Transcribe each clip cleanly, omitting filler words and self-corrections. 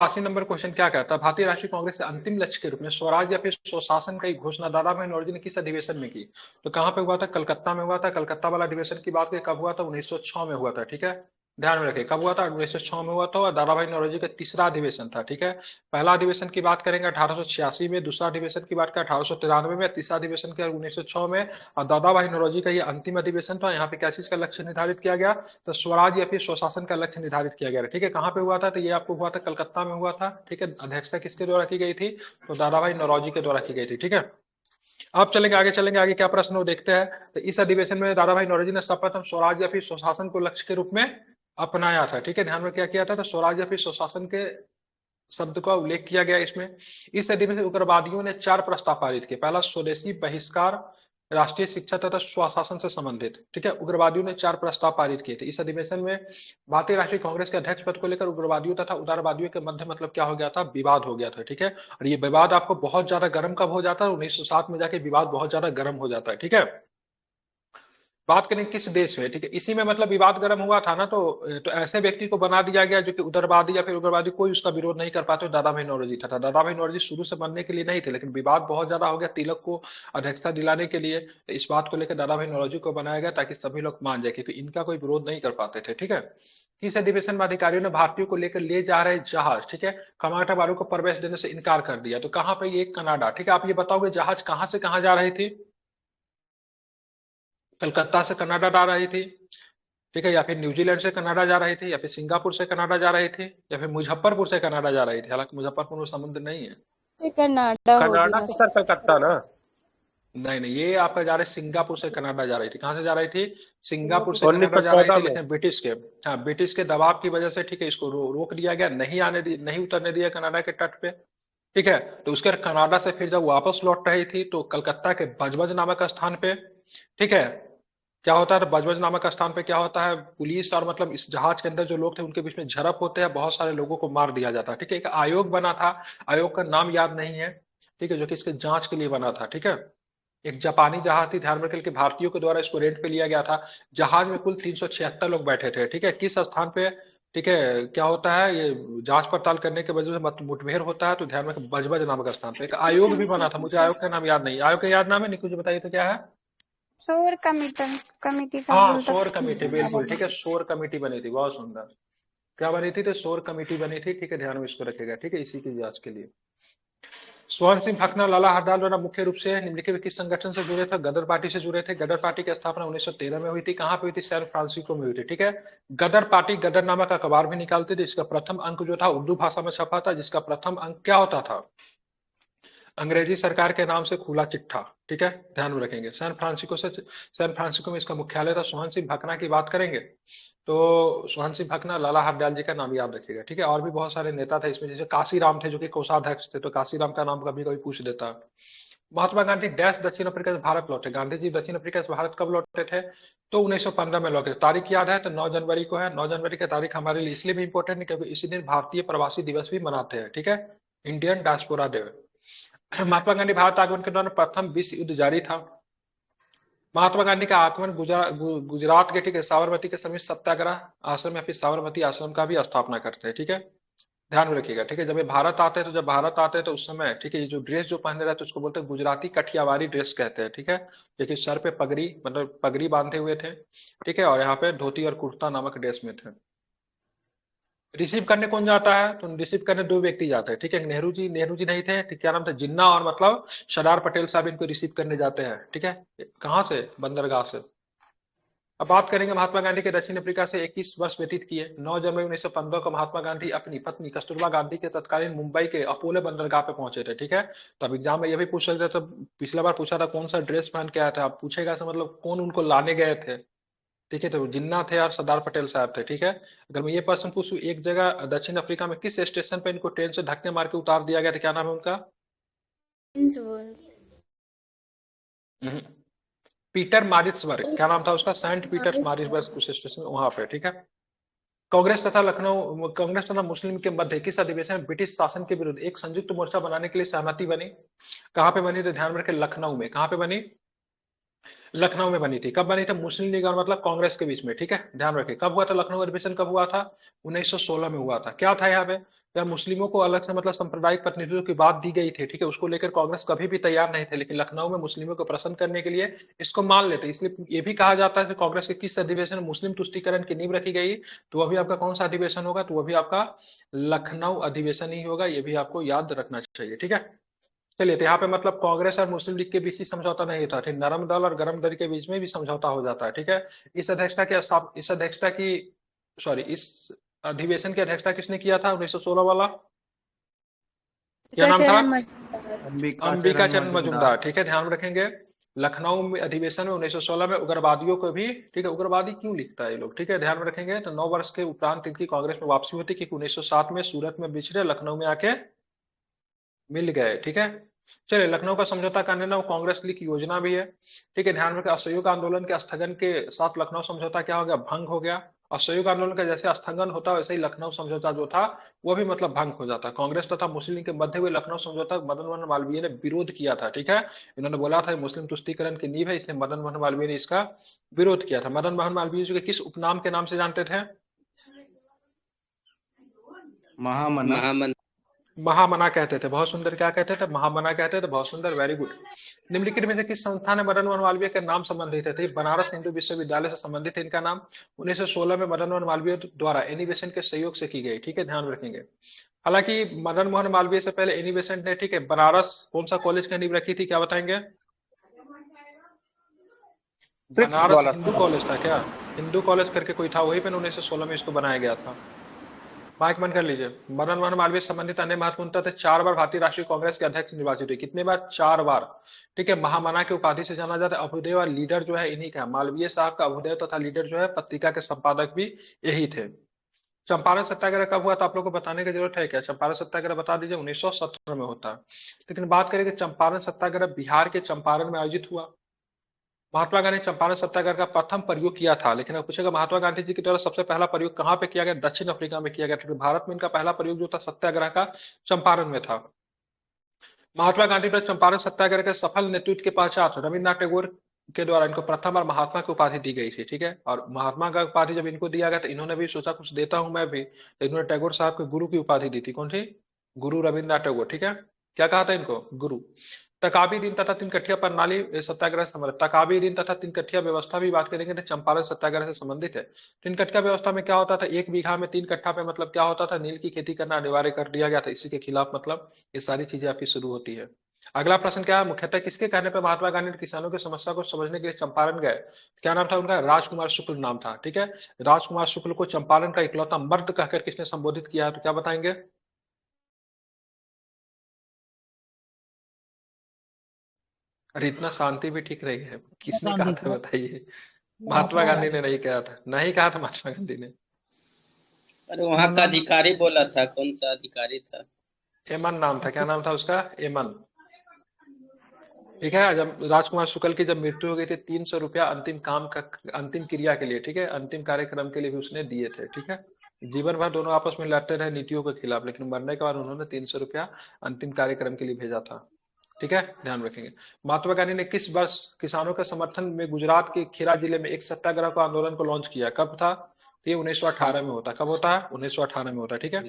80 number question क्या कहता है? भारतीय राष्ट्रीय कांग्रेस के अंतिम लक्ष्य के रूप में स्वराज या फिर स्वशासन की घोषणा दादा भाई नौरोजी ने किस अधिवेशन में की? तो कहाँ पे हुआ था? कलकत्ता में हुआ था। कलकत्ता वाला अधिवेशन की बात करें, कब हुआ था? 1906 में हुआ था। ठीक है, ध्यान में रखें कब हुआ था? 1906 में हुआ था। और दादा भाई नौरोजी का तीसरा अधिवेशन था। ठीक है, पहला अधिवेशन की बात करेंगे 1886 में, दूसरा अधिवेशन की बात करें 1893 में, तीसरा अधिवेशन किया 1906 में। और दादा भाई नौरोजी का ये अंतिम अधिवेशन था। यहाँ पे क्या चीज का लक्ष्य निर्धारित किया गया? तो स्वराज या फिर स्वशासन का लक्ष्य निर्धारित किया गया। ठीक है, कहाँ पे हुआ था? तो ये आपको हुआ था कलकत्ता में हुआ था। ठीक है, अध्यक्षता किसके द्वारा की गई थी? तो दादा भाई नौरोजी के द्वारा की गई थी। ठीक है, अब चलेंगे आगे, चलेंगे आगे क्या प्रश्न वो देखते हैं। तो इस अधिवेशन में दादा भाई नौरोजी ने सर्वप्रथम स्वराज या फिर स्वशासन को लक्ष्य के रूप में अपनाया था। ठीक है, ध्यान में क्या किया था? तो स्वराज या फिर स्वशासन के शब्द का उल्लेख किया गया इसमें। इस अधिवेशन में उग्रवादियों ने 4 प्रस्ताव पारित किए। पहला, स्वदेशी बहिष्कार, राष्ट्रीय शिक्षा तथा स्वशासन से संबंधित। ठीक है, उग्रवादियों ने 4 प्रस्ताव पारित किए थे इस अधिवेशन में। भारतीय राष्ट्रीय कांग्रेस के अध्यक्ष पद को लेकर उग्रवादियों तथा उदारवादियों के मध्य मतलब क्या हो गया था? विवाद हो गया था। ठीक है, और ये विवाद आपको बहुत ज्यादा गर्म कब हो जाता है? 1907 में जाके विवाद बहुत ज्यादा गर्म हो जाता है। ठीक है, बात करें किस देश में? ठीक है, इसी में मतलब विवाद गर्म हुआ था ना, तो ऐसे व्यक्ति को बना दिया गया जो कि उग्रवादी या फिर उग्रवादी, कोई उसका विरोध नहीं कर पाते। दादा भाई नौरोजी था। दादा भाई नौरोजी शुरू से बनने के लिए नहीं थे, लेकिन विवाद बहुत ज्यादा हो गया तिलक को अध्यक्षता दिलाने के लिए। तो इस बात को लेकर दादा भाई नौरोजी को बनाया गया ताकि सभी लोग मान जाए, क्योंकि इनका कोई विरोध नहीं कर पाते थे। ठीक है, किस अधिवेशन में अधिकारियों ने भारतीयों को लेकर ले जा रहे जहाज, ठीक है, कर्नाटक वालों को प्रवेश देने से इनकार कर दिया? तो कहाँ पे? ये कनाडा। ठीक है, आप ये बताओगे जहाज कहाँ से कहाँ जा रही थी? कलकत्ता से कनाडा जा रही थी। ठीक है, या फिर न्यूजीलैंड से कनाडा जा रही थी, या फिर सिंगापुर से कनाडा जा रही थी, या फिर मुजफ्फरपुर से कनाडा जा रही थी। हालांकि मुजफ्फरपुर में समुद्र नहीं है। से कनाडा होगी कनाडा ना तो सर। सर कलकत्ता ना। नहीं नहीं, ये आपका जा रहे सिंगापुर से कनाडा जा रही थी। कहाँ से जा रही थी? सिंगापुर से उन्नीस कनाडा सौ जा रही चौदह थी, में लेकिन ब्रिटिश के, हाँ, ब्रिटिश के दबाव की वजह से, ठीक है, इसको रोक दिया गया, नहीं आने दी, नहीं उतरने दिया कनाडा के तट पे। ठीक है, तो उसके बाद कनाडा से फिर जब वापस लौट रही थी तो कलकत्ता के बजबज नामक स्थान पे, ठीक है, क्या होता है? तो बजबज नामक स्थान पे क्या होता है? पुलिस और मतलब इस जहाज के अंदर जो लोग थे उनके बीच में झड़प होते हैं, बहुत सारे लोगों को मार दिया जाता है। ठीक है, एक आयोग बना था, आयोग का नाम याद नहीं है। ठीक है, जो कि इसके जांच के लिए बना था। ठीक है, एक जापानी जहाज थी, ध्यान में रखें कि भारतीयों के द्वारा इसको रेंट पे लिया गया था। जहाज में कुल 376 लोग बैठे थे। ठीक है, किस स्थान पे? ठीक है, क्या होता है ये? जांच पड़ताल करने के वजह से मुठभेड़ होता है, तो ध्यान में रखें बजबज नामक स्थान पे एक आयोग भी बना था। मुझे आयोग का नाम याद नहीं, आयोग का याद नाम है, निकुंज बताइए तो क्या है? शोर कमिटी, कमिटी का हाँ, बोलता शोर कमेटी, बिल्कुल ठीक है, शोर कमेटी बनी थी, बहुत सुंदर। क्या बनी थी? तो शोर कमेटी बनी थी। ठीक है, ध्यान में इसको रखेगा। ठीक है, इसी की जांच के लिए। स्वर्ण सिंह भकना, लाला हरदयाल द्वारा मुख्य रूप से निम्नलिखित में किस संगठन से जुड़े थे? गदर पार्टी से जुड़े थे। गदर पार्टी की स्थापना 1913 में हुई थी। कहाँ पे हुई थी? सैन फ्रांसिस्को में हुई थी। ठीक है, गदर पार्टी गदर नामक अखबार भी निकालती थी, जिसका प्रथम अंक जो था उर्दू भाषा में छपा था, जिसका प्रथम अंक क्या होता था? अंग्रेजी सरकार के नाम से खुला चिट्ठा। ठीक है, ध्यान में रखेंगे। सैन फ्रांसिस्को में इसका मुख्यालय था। सोहन सिंह भकना की बात करेंगे तो सोहन सिंह भकना, लाला हरदयाल जी का नाम याद रखिएगा। ठीक है, और भी बहुत सारे नेता थे इसमें, जैसे काशीराम थे जो कि कोषाध्यक्ष थे, तो काशीराम का नाम कभी कभी पूछ देता है। महात्मा गांधी डैश दक्षिण अफ्रीका से भारत लौटे। गांधी जी दक्षिण अफ्रीका से भारत कब लौटे थे? तो 1915 में लौटे। तारीख याद है? तो 9 जनवरी को है। 9 जनवरी की तारीख हमारे लिए इसलिए भी इंपॉर्टेंट है क्योंकि इसी दिन भारतीय प्रवासी दिवस भी मनाते हैं। ठीक है, Indian diaspora day. Mahatma Gandhi Bharat आगमन के दौरान प्रथम विश्व युद्ध जारी था। महात्मा गांधी का आगमन गुजरात के, ठीक है, साबरमती के समीप सत्याग्रह आश्रम या फिर साबरमती आश्रम का भी स्थापना करते हैं। ठीक है, ध्यान में रखिएगा। ठीक है, जब ये भारत आते हैं, तो जब भारत आते हैं तो उस समय, ठीक है, ये जो ड्रेस जो पहने रहते हैं उसको बोलते हैं गुजराती कठियावाड़ी ड्रेस कहते हैं। ठीक है, देखिए सर पे पगड़ी, मतलब पगड़ी बांधे हुए थे। ठीक है, और यहाँ पे धोती और कुर्ता नामक ड्रेस में थे। रिसीव करने कौन जाता है? तो रिसीव करने 2 व्यक्ति जाते हैं। ठीक है, नेहरू जी नहीं थे, ठीक, क्या नाम था? जिन्ना, और मतलब सरदार पटेल साहब इनको रिसीव करने जाते हैं। ठीक है, कहाँ से? बंदरगाह से। अब बात करेंगे महात्मा गांधी के दक्षिण अफ्रीका से 21 वर्ष व्यतीत किए। 9 जनवरी 1915 को महात्मा गांधी अपनी पत्नी कस्तूरबा गांधी के तत्कालीन मुंबई के अपोलो बंदरगाह पे पहुंचे थे। ठीक है, तो अब एग्जाम में ये भी पूछ सकते थे, तो पिछला बार पूछा था कौन सा ड्रेस पहन के आया था, अब पूछेगा से मतलब कौन उनको लाने गए थे। ठीक है, तो जिन्ना थे और सरदार पटेल साहब थे। ठीक है, अगर मैं ये प्रश्न पूछूं, एक जगह दक्षिण अफ्रीका में किस स्टेशन पे इनको ट्रेन से धक्के मार के उतार दिया गया था, क्या नाम है उनका? हम्म, पीटर मारिट्सबर्ग, क्या नाम था उसका? सेंट पीटर मारिट्सबर्ग उस स्टेशन, वहां पे। ठीक है, कांग्रेस तथा मुस्लिम के मध्य किस अधिवेशन में ब्रिटिश शासन के विरुद्ध एक संयुक्त मोर्चा बनाने के लिए सहमति बनी? कहां पे बनी? तो ध्यान में रखें, लखनऊ में। कहां पे बनी? लखनऊ में बनी थी। कब बनी थी? मुस्लिम लीग और मतलब कांग्रेस के बीच में। ठीक है, ध्यान रखें कब हुआ था लखनऊ अधिवेशन, कब हुआ था? 1916 में हुआ था। क्या था यहाँ पे? या मुस्लिमों को अलग से मतलब सांप्रदायिक प्रतिनिधित्व की बात दी गई थी, ठीक है, उसको लेकर कांग्रेस कभी भी तैयार नहीं थे, लेकिन लखनऊ में मुस्लिमों को प्रसन्न करने के लिए इसको मान लेते, इसलिए ये भी कहा जाता है कि कांग्रेस के किस अधिवेशन में मुस्लिम तुष्टीकरण की नींव रखी गई, तो वह भी आपका कौन सा अधिवेशन होगा, तो वह भी आपका लखनऊ अधिवेशन ही होगा, ये भी आपको याद रखना चाहिए, ठीक है। चलिए, तो यहाँ पे मतलब कांग्रेस और मुस्लिम लीग के बीच ही समझौता नहीं था, ठीक, नरम दल और गरम दल के बीच में भी समझौता हो जाता है, ठीक है। इस अध्यक्षता की, सॉरी, इस अधिवेशन की अध्यक्षता किसने किया था 1916 वाला, क्या नाम था? चरण मजूमदार। अंबिका चरण मजूमदार, ठीक है, ध्यान में रखेंगे। लखनऊ में अधिवेशन में 1916 में उग्रवादियों को भी, ठीक है, उग्रवादी क्यों लिखता है ये लोग, ठीक है, ध्यान में रखेंगे। तो 9 वर्ष के उपरांत इनकी कांग्रेस में वापसी होती, क्योंकि 1907 में सूरत में बिछड़े, लखनऊ में आके मिल गए, ठीक है। चलिए, लखनऊ का समझौता करने ना वो कांग्रेस लीग की योजना भी है, ठीक है, ध्यान रखें। असहयोग आंदोलन के स्थगन के साथ लखनऊ समझौता क्या हो गया, भंग हो गया। असहयोग आंदोलन का जैसे स्थगन होता है वैसे ही लखनऊ समझौता जो था वो भी मतलब भंग हो जाता। कांग्रेस तथा मुस्लिम लीग के मध्य हुए लखनऊ समझौता मदन मोहन मालवीय ने विरोध किया था, ठीक है। इन्होंने बोला था मुस्लिम तुष्टीकरण की नींव है, इसलिए मदन मोहन मालवीय ने इसका विरोध किया था। मदन मोहन मालवीय जी के किस उपनाम के नाम से जानते थे? महामना। महामन। महामना कहते थे, बहुत सुंदर, क्या कहते थे? महामना कहते थे, बहुत सुंदर, वेरी गुड। निम्नलिखित में से किस संस्था ने मदन मोहन मालवीय के नाम संबंधित है? तो बनारस हिंदू विश्वविद्यालय से संबंधित है इनका नाम। 1916 में मदन मोहन मालवीय द्वारा एनी बेसेंट के सहयोग से की गई, ठीक है, ध्यान रखेंगे। हालांकि मदन मोहन मालवीय से पहले एनी बेसेंट ने, ठीक है, बनारस कौन सा कॉलेज की नींव रखी थी, क्या बताएंगे? बनारस हिंदू कॉलेज था क्या? हिंदू कॉलेज करके कोई था, वही पे 1916 में इसको बनाया गया था। माइक बंद कर लीजिए। मदन मोहन मालवीय से संबंधित अन्य महत्वपूर्ण तथ्य, 4 बार भारतीय राष्ट्रीय कांग्रेस के अध्यक्ष निर्वाचित हुए। कितने बार? 4 बार, ठीक है। महामना के उपाधि से जाना जाता है। अभ्युदय और लीडर जो है इन्हीं का, मालवीय साहब का अभ्युदय तथा लीडर जो है पत्रिका के संपादक भी यही थे। चंपारण सत्याग्रह कब हुआ था, आप लोग को बताने की जरूरत है क्या? चंपारण सत्याग्रह बता दीजिए, 1917 में होता है। लेकिन बात करें कि चंपारण सत्याग्रह बिहार के चंपारण में आयोजित हुआ। महात्मा गांधी चंपारण सत्याग्रह का प्रथम प्रयोग किया था, लेकिन अब पूछेगा महात्मा गांधी जी के द्वारा सबसे पहला प्रयोग कहाँ पे किया गया? दक्षिण अफ्रीका में किया गया था। भारत में इनका पहला प्रयोग जो था सत्याग्रह का, चंपारण में था। महात्मा गांधी पर चंपारण सत्याग्रह के सफल नेतृत्व के पश्चात रविन्द्रनाथ टैगोर के द्वारा इनको प्रथम बार महात्मा की उपाधि दी गई थी, ठीक है। और महात्मा का उपाधि जब इनको दिया गया तो इन्होंने भी सोचा कुछ देता हूं मैं भी, तो इन्होंने टैगोर साहब को गुरु की उपाधि दी थी। कौन थी? गुरु रविन्द्रनाथ टैगोर, ठीक है। क्या कहा था इनको? गुरु। तकाबी दिन तथा तीनकठिया प्रणाली सत्याग्रह से संबंधित, तकाबी दिन तथा तीनकठिया व्यवस्था भी बात करेंगे तो चंपारण सत्याग्रह से संबंधित है। तीनकठिया व्यवस्था में क्या होता था? 1 बीघा में 3 कट्ठा पे मतलब क्या होता था? नील की खेती करना अनिवार्य कर दिया गया था। इसी के खिलाफ मतलब ये सारी चीजें आपकी शुरू होती है। अगला प्रश्न क्या है? मुख्यतः किसके कहने पर महात्मा गांधी ने किसानों की समस्या को समझने के लिए चंपारण गए? क्या नाम था उनका? राजकुमार शुक्ल नाम था, ठीक है। राजकुमार शुक्ल को चंपारण का इकलौता मर्द कहकर किसने संबोधित किया है, तो क्या बताएंगे? अरे इतना शांति भी ठीक रही है, किसने कहा था बताइए? महात्मा गांधी ने नहीं कहा था, नहीं कहा था महात्मा गांधी ने। अरे वहाँ का अधिकारी बोला था, कौन सा अधिकारी था? एमन नाम था, क्या नाम था उसका? एमन, ठीक है। जब राजकुमार शुक्ल की जब मृत्यु हो गई थी, 300 रुपया अंतिम काम का, अंतिम क्रिया के लिए, ठीक है, अंतिम कार्यक्रम के लिए भी उसने दिए थे, ठीक है। जीवन भर दोनों आपस में लड़ते रहे नीतियों के खिलाफ, लेकिन मरने के बाद उन्होंने 300 रुपया अंतिम कार्यक्रम के लिए भेजा था, ठीक है, ध्यान रखेंगे। महात्मा गांधी ने किस वर्ष किसानों के समर्थन में गुजरात के खेड़ा जिले में एक सत्याग्रह को आंदोलन को लॉन्च किया? कब था? ये 1918 में होता। कब होता है? 1918 में होता है, ठीक है।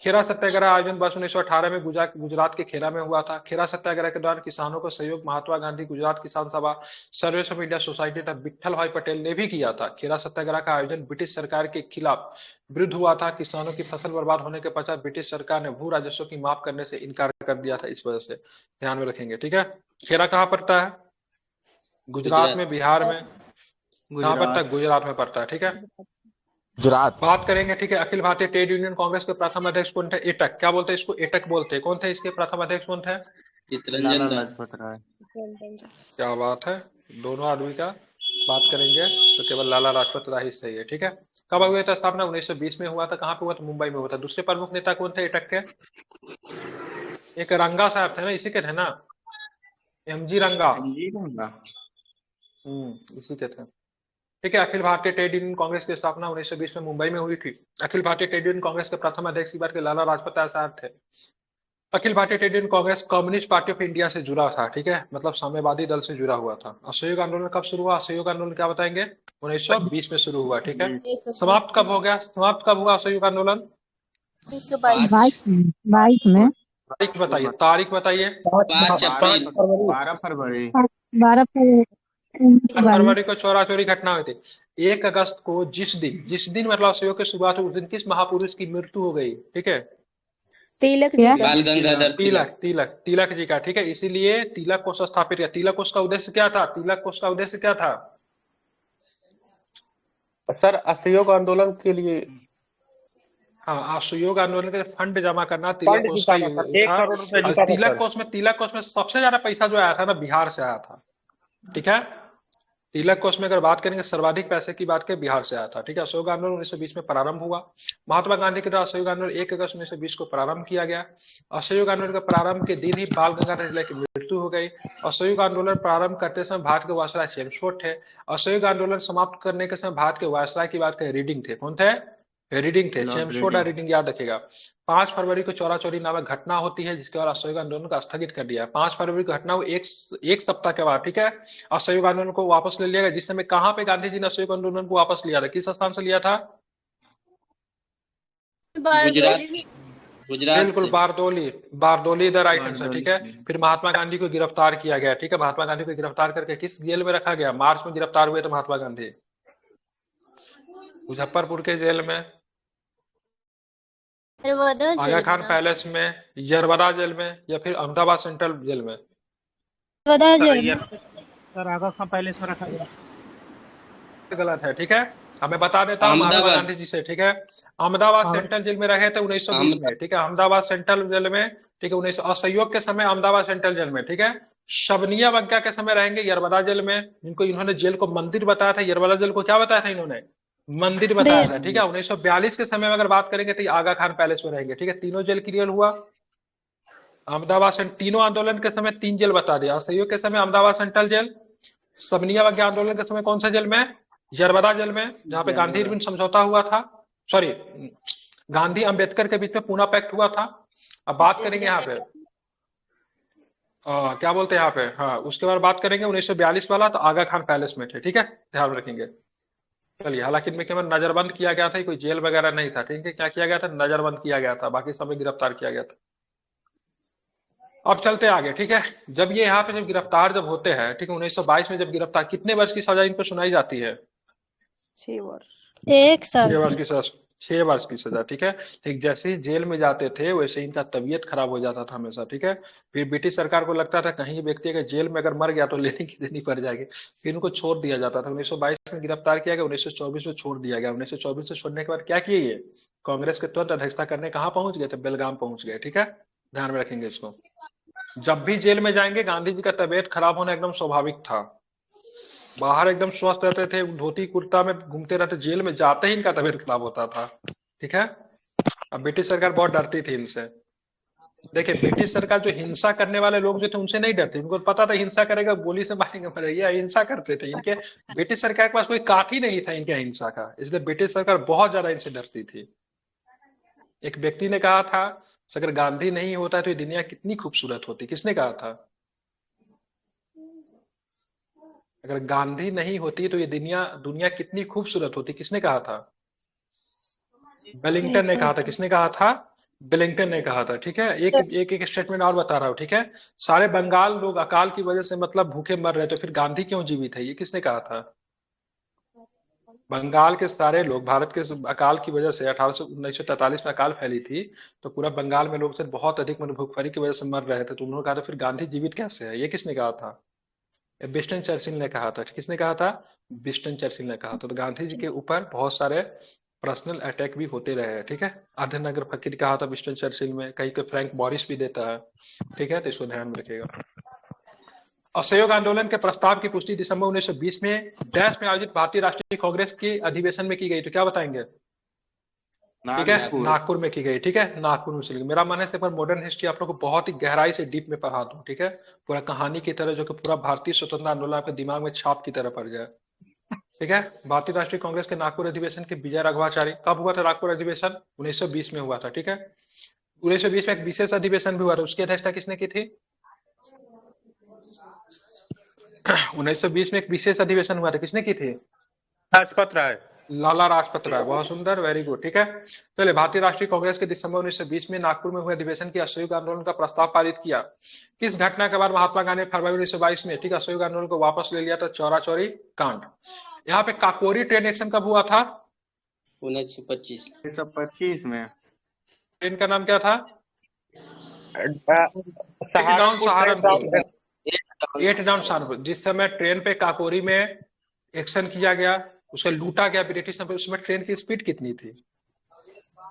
खेरा सत्याग्रह आयोजन वर्ष 1918 में गुजरात के खेरा में हुआ था। खेरा सत्याग्रह के दौरान किसानों को सहयोग महात्मा गांधी, गुजरात किसान सभा, सर्वेश ऑफ इंडिया सोसाइटी तथा विट्ठल भाई पटेल ने भी किया था। खेरा सत्याग्रह का आयोजन ब्रिटिश सरकार के खिलाफ विरुद्ध हुआ था। किसानों की फसल बर्बाद होने के पश्चात ब्रिटिश सरकार ने भू राजस्व की माफ करने से इनकार कर दिया था, इस वजह से ध्यान में रखेंगे, ठीक है। खेरा कहाँ पड़ता है? गुजरात में, बिहार में, कहाँ पड़ता है? गुजरात में पड़ता है, ठीक है। गुजरात। बात करेंगे, ठीक है, अखिल भारतीय ट्रेड यूनियन कांग्रेस के प्रथम अध्यक्ष कौन थे? एटक, क्या बोलते हैं इसको? एटक बोलते हैं। कौन थे इसके प्रथम अध्यक्ष? कौन थे? चितरंजन दास। क्या बात है, दोनों आदमी का बात करेंगे तो केवल लाला लाजपत राय ही सही है, ठीक है। कब हुआ था स्थापना? 1920 में हुआ था। कहाँ पे हुआ था? मुंबई में हुआ था। दूसरे प्रमुख नेता कौन थे एटक के? एक रंगा साहब थे ना, इसी के थे ना, एमजी रंगा। इसी के थे, ठीक है। अखिल भारतीय ट्रेड यूनियन कांग्रेस की स्थापना 1920 में मुंबई में हुई थी। अखिल भारतीय ट्रेड यूनियन कांग्रेस के प्रथम अध्यक्ष की बात के लाला लाजपत राय साहब थे। Akhil Bharatiya trade union Congress communist party of India से जुड़ा था, ठीक है, मतलब साम्यवादी दल से जुड़ा हुआ था। असहयोग आंदोलन कब शुरू हुआ? असहयोग आंदोलन क्या बताएंगे? 1920 में शुरू हुआ, ठीक है। समाप्त कब हो गया? समाप्त कब हुआ असहयोग आंदोलन? 1922 22 में तारीख बताइए 5 अप्रैल 12 फरवरी 12 फरवरी 1922 फरवरी को चोरा चोरी घटना हुई थी। 1 अगस्त को जिस दिन मतलब असहयोग की शुरुआत हुई, उस दिन किस महापुरुष की मृत्यु हो गई? ठीक है, तिलक क्या? जी का बाल गंगाधर तिलक। तिलक जी का। ठीक है, इसीलिए तिलक कोष स्थापित किया। तिलक कोष का उद्देश्य क्या था? तिलक कोष का उद्देश्य क्या था? सर असहयोग आंदोलन के लिए हाँ, असहयोग आंदोलन के फंड जमा करना तिलक फंड कोष का जुटाना सर, 1 था। करोड़ रुपए और जुटा था तिलक कोष में सबसे ज्यादा पैसा जो आया था ना, बिहार से आया था। ठीक है, तिलक कोष में अगर बात करेंगे सर्वाधिक पैसे की बात करें, बिहार से आया था। ठीक है, असहयोग आंदोलन 1920 में प्रारंभ हुआ। महात्मा गांधी के द्वारा असहयोग आंदोलन 1 अगस्त 1920 को प्रारंभ किया गया। असहयोग आंदोलन के प्रारंभ के दिन ही बाल गंगाधर तिलक की मृत्यु हो गई। असहयोग आंदोलन प्रारंभ करते समय भारत के वायसराय चेम्सफोर्ड थे। असहयोग आंदोलन समाप्त करने के समय भारत के वायसराय की बात करें, रीडिंग थे। कौन थे? रीडिंग थे। चेम्सफोर्ड और रीडिंग याद रखिएगा। 5 फरवरी को चौरा चौरी नामक घटना होती है, जिसके बाद असहयोग आंदोलन को स्थगित कर दिया। 5 फरवरी की घटना हुई एक सप्ताह के बाद। ठीक है, असहयोग आंदोलन को वापस ले लिया गया। जिस समय कहां पे गांधी जी ने असहयोग आंदोलन को वापस लिया था, किस स्थान से लिया था? गुजरात बिल्कुल, से। Bardoli the right answer. ठीक है, फिर महात्मा गांधी को गिरफ्तार किया गया। ठीक है, महात्मा गांधी को गिरफ्तार करके किस जेल में रखा गया? मार्च में गिरफ्तार हुए थे महात्मा गांधी, मुजफ्फरपुर के जेल में, आगा खान पैलेस में, यरवदा जेल में, या फिर अहमदाबाद सेंट्रल जेल में? सर आगा खान पैलेस में रखा गया। गलत है। ठीक है, हमें बता देता हूँ महात्मा अहमदाबाद। गांधी जी से। ठीक है, अहमदाबाद सेंट्रल जेल में रहे थे 1920 में। ठीक है, अहमदाबाद सेंट्रल जेल में। ठीक है, 19 असहयोग के समय अहमदाबाद सेंट्रल जेल में। ठीक है, शबनिया बंका के समय रहेंगे यरवदा जेल में, जिनको इन्होंने जेल को मंदिर बताया था। यरवदा जेल को क्या बताया था इन्होंने? मंदिर बताया था। ठीक है, 1942 के समय में अगर बात करेंगे तो आगा खान पैलेस में रहेंगे। ठीक है, तीनों जेल क्लियर हुआ। अहमदाबाद से तीनों आंदोलन के समय 3 जेल बता दिया। असहयोग के समय अहमदाबाद सेंट्रल जेल, सबनिया बंका आंदोलन के समय कौन सा जेल में? यरवदा जेल में, जहां पे गांधी इरविन समझौता हुआ था। सॉरी, गांधी अंबेडकर के बीच में पूना पैक्ट हुआ था। अब बात करेंगे यहाँ पे क्या बोलते हैं यहाँ पे, हाँ, उसके बाद बात करेंगे 1942 वाला, तो आगा खान पैलेस में थे। ठीक है, ध्यान रखेंगे। चलिए, हालांकि इनमें केवल नजरबंद किया गया था, कोई जेल वगैरह नहीं था। ठीक है, क्या किया गया था? नजरबंद किया गया था, बाकी सब गिरफ्तार किया गया था। अब चलते आगे। ठीक है, जब ये यहाँ पे जब गिरफ्तार जब होते हैं, ठीक है, 1922 में जब गिरफ्तार, कितने वर्ष की सजा इन पर सुनाई जाती है? 6 वर्ष। 6 वर्ष की सजा। 6 वर्ष की सजा। ठीक है, ठीक, जैसे ही जेल में जाते थे वैसे ही इनका तबीयत खराब हो जाता था हमेशा। ठीक है, फिर ब्रिटिश सरकार को लगता था कहीं ये व्यक्ति अगर जेल में अगर मर गया तो लेने की देनी पड़ जाएगी, फिर इनको छोड़ दिया जाता था। 1922 में गिरफ्तार किया गया, 1924 में छोड़ दिया गया। 1924 से छोड़ने के बाद क्या किए ये? कांग्रेस के तुरंत अध्यक्षता करने कहाँ पहुंच गए थे? बेलगाम पहुंच गए। ठीक है, ध्यान में रखेंगे इसको। जब भी जेल में जाएंगे गांधी जी का तबीयत खराब होना एकदम स्वाभाविक था। बाहर एकदम स्वस्थ रहते थे, धोती कुर्ता में घूमते रहते, जेल में जाते ही इनका तबीयत खराब होता था। ठीक है, अब ब्रिटिश सरकार बहुत डरती थी इनसे। देखिए, ब्रिटिश सरकार जो हिंसा करने वाले लोग जो थे उनसे नहीं डरते, उनको पता था हिंसा करेगा गोली से मारेंगे, मरेगा। हिंसा करते थे। इनके ब्रिटिश सरकार के पास कोई काठी नहीं था इनके हिंसा का, इसलिए ब्रिटिश सरकार बहुत ज्यादा इनसे डरती थी। एक व्यक्ति ने कहा था, अगर गांधी नहीं होता तो ये दुनिया कितनी खूबसूरत होती। किसने कहा था? अगर गांधी नहीं होती तो ये दुनिया कितनी खूबसूरत होती। किसने कहा था? वेलिंगटन ने कहा था। किसने कहा था? वेलिंगटन ने कहा था। ठीक है, एक स्टेटमेंट और बता रहा हूँ। ठीक है, सारे बंगाल लोग अकाल की वजह से मतलब भूखे मर रहे थे, फिर गांधी क्यों जीवित है? ये किसने कहा था? बंगाल के सारे लोग, भारत के अकाल की वजह से 1943 में अकाल फैली थी, तो पूरा बंगाल में लोग से बहुत अधिक मतलब भूखमरी की वजह से मर रहे थे, तो उन्होंने कहा था फिर गांधी जीवित कैसे है? ये किसने कहा था? विंस्टन चर्चिल ने कहा था। किसने कहा था? विंस्टन चर्चिल ने कहा था। तो गांधी जी के ऊपर बहुत सारे पर्सनल अटैक भी होते रहे हैं। ठीक है, अर्धनगर फकीर कहा था विंस्टन चर्चिल में, कहीं पे फ्रैंक बोरिस भी देता है। ठीक है, तो इसको ध्यान में रखिएगा। असहयोग आंदोलन के प्रस्ताव की पुष्टि दिसंबर 1920 में डैश में आयोजित भारतीय राष्ट्रीय कांग्रेस के अधिवेशन में की गई, तो क्या बताएंगे? ठीक है, नागपुर में की गई। ठीक है, नागपुर में चली। मेरा मन है पर मॉडर्न हिस्ट्री आप लोग को बहुत ही गहराई से डीप में पढ़ा दूं। ठीक है, पूरा कहानी की तरह, जो कि पूरा भारतीय स्वतंत्रता आंदोलन आपके दिमाग में छाप की तरह पड़ जाए। ठीक है, भारतीय राष्ट्रीय कांग्रेस के नागपुर अधिवेशन के विजय राघवाचारी, कब हुआ था नागपुर अधिवेशन? 1920 में हुआ था। ठीक है, 1920 में एक विशेष अधिवेशन भी हुआ था, उसकी अध्यक्षता किसने की थी? 1920 में एक विशेष अधिवेशन हुआ था, किसने की थी? लाजपत राय। लाला लाजपत राय, बहुत सुंदर, वेरी गुड, ठीक है। चलिए, भारतीय राष्ट्रीय कांग्रेस के दिसंबर 1920 में नागपुर में हुए अधिवेशन की असहयोग आंदोलन का प्रस्ताव पारित किया। किस घटना के बाद महात्मा गांधी ने फरवरी 1922 में, ठीक है, असहयोग आंदोलन को वापस ले लिया था? चौरा चौरी कांड। यहाँ पे काकोरी ट्रेन एक्शन कब हुआ था? 1925। 1925 में। ट्रेन का नाम क्या था? सहारनपुर सहारनपुर, एक एट डाउन सहारनपुर। जिस समय ट्रेन पे काकोरी में एक्शन किया गया, उसे लूटा गया ब्रिटिश ने, उसमें ट्रेन की स्पीड कितनी थी?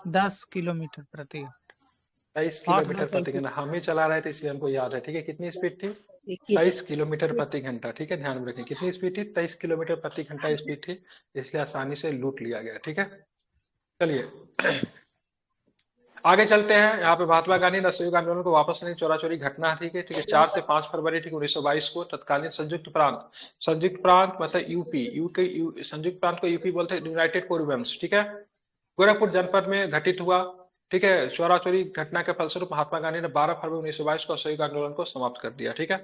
10 किलोमीटर प्रति घंटा। 23 किलोमीटर प्रति घंटा। हम ही चला रहे थे इसलिए हमको याद है, ठीक है। कितनी स्पीड थी? 23 किलोमीटर प्रति घंटा, ठीक है, ध्यान में रखें। कितनी स्पीड थी? 23 किलोमीटर प्रति घंटा स्पीड थी, इसलिए आसानी से लूट लिया गया, ठीक है। चलिए आगे चलते हैं। यहाँ पे महात्मा गांधी ने असहयोग आंदोलन को वापस लेने चौरा चौरी घटना, ठीक है, ठीक है, 4 से 5 फरवरी, ठीक, 1922 को तत्कालीन संयुक्त प्रांत मतलब यूपी, संयुक्त प्रांत को यूपी बोलते हैं, यूनाइटेड प्रोविंस, ठीक है, गोरखपुर जनपद में घटित हुआ, ठीक है। चौरा चौरी घटना के फलस्वरूप महात्मा गांधी ने 12 फरवरी 1922 को असहयोग आंदोलन को समाप्त कर दिया, ठीक है।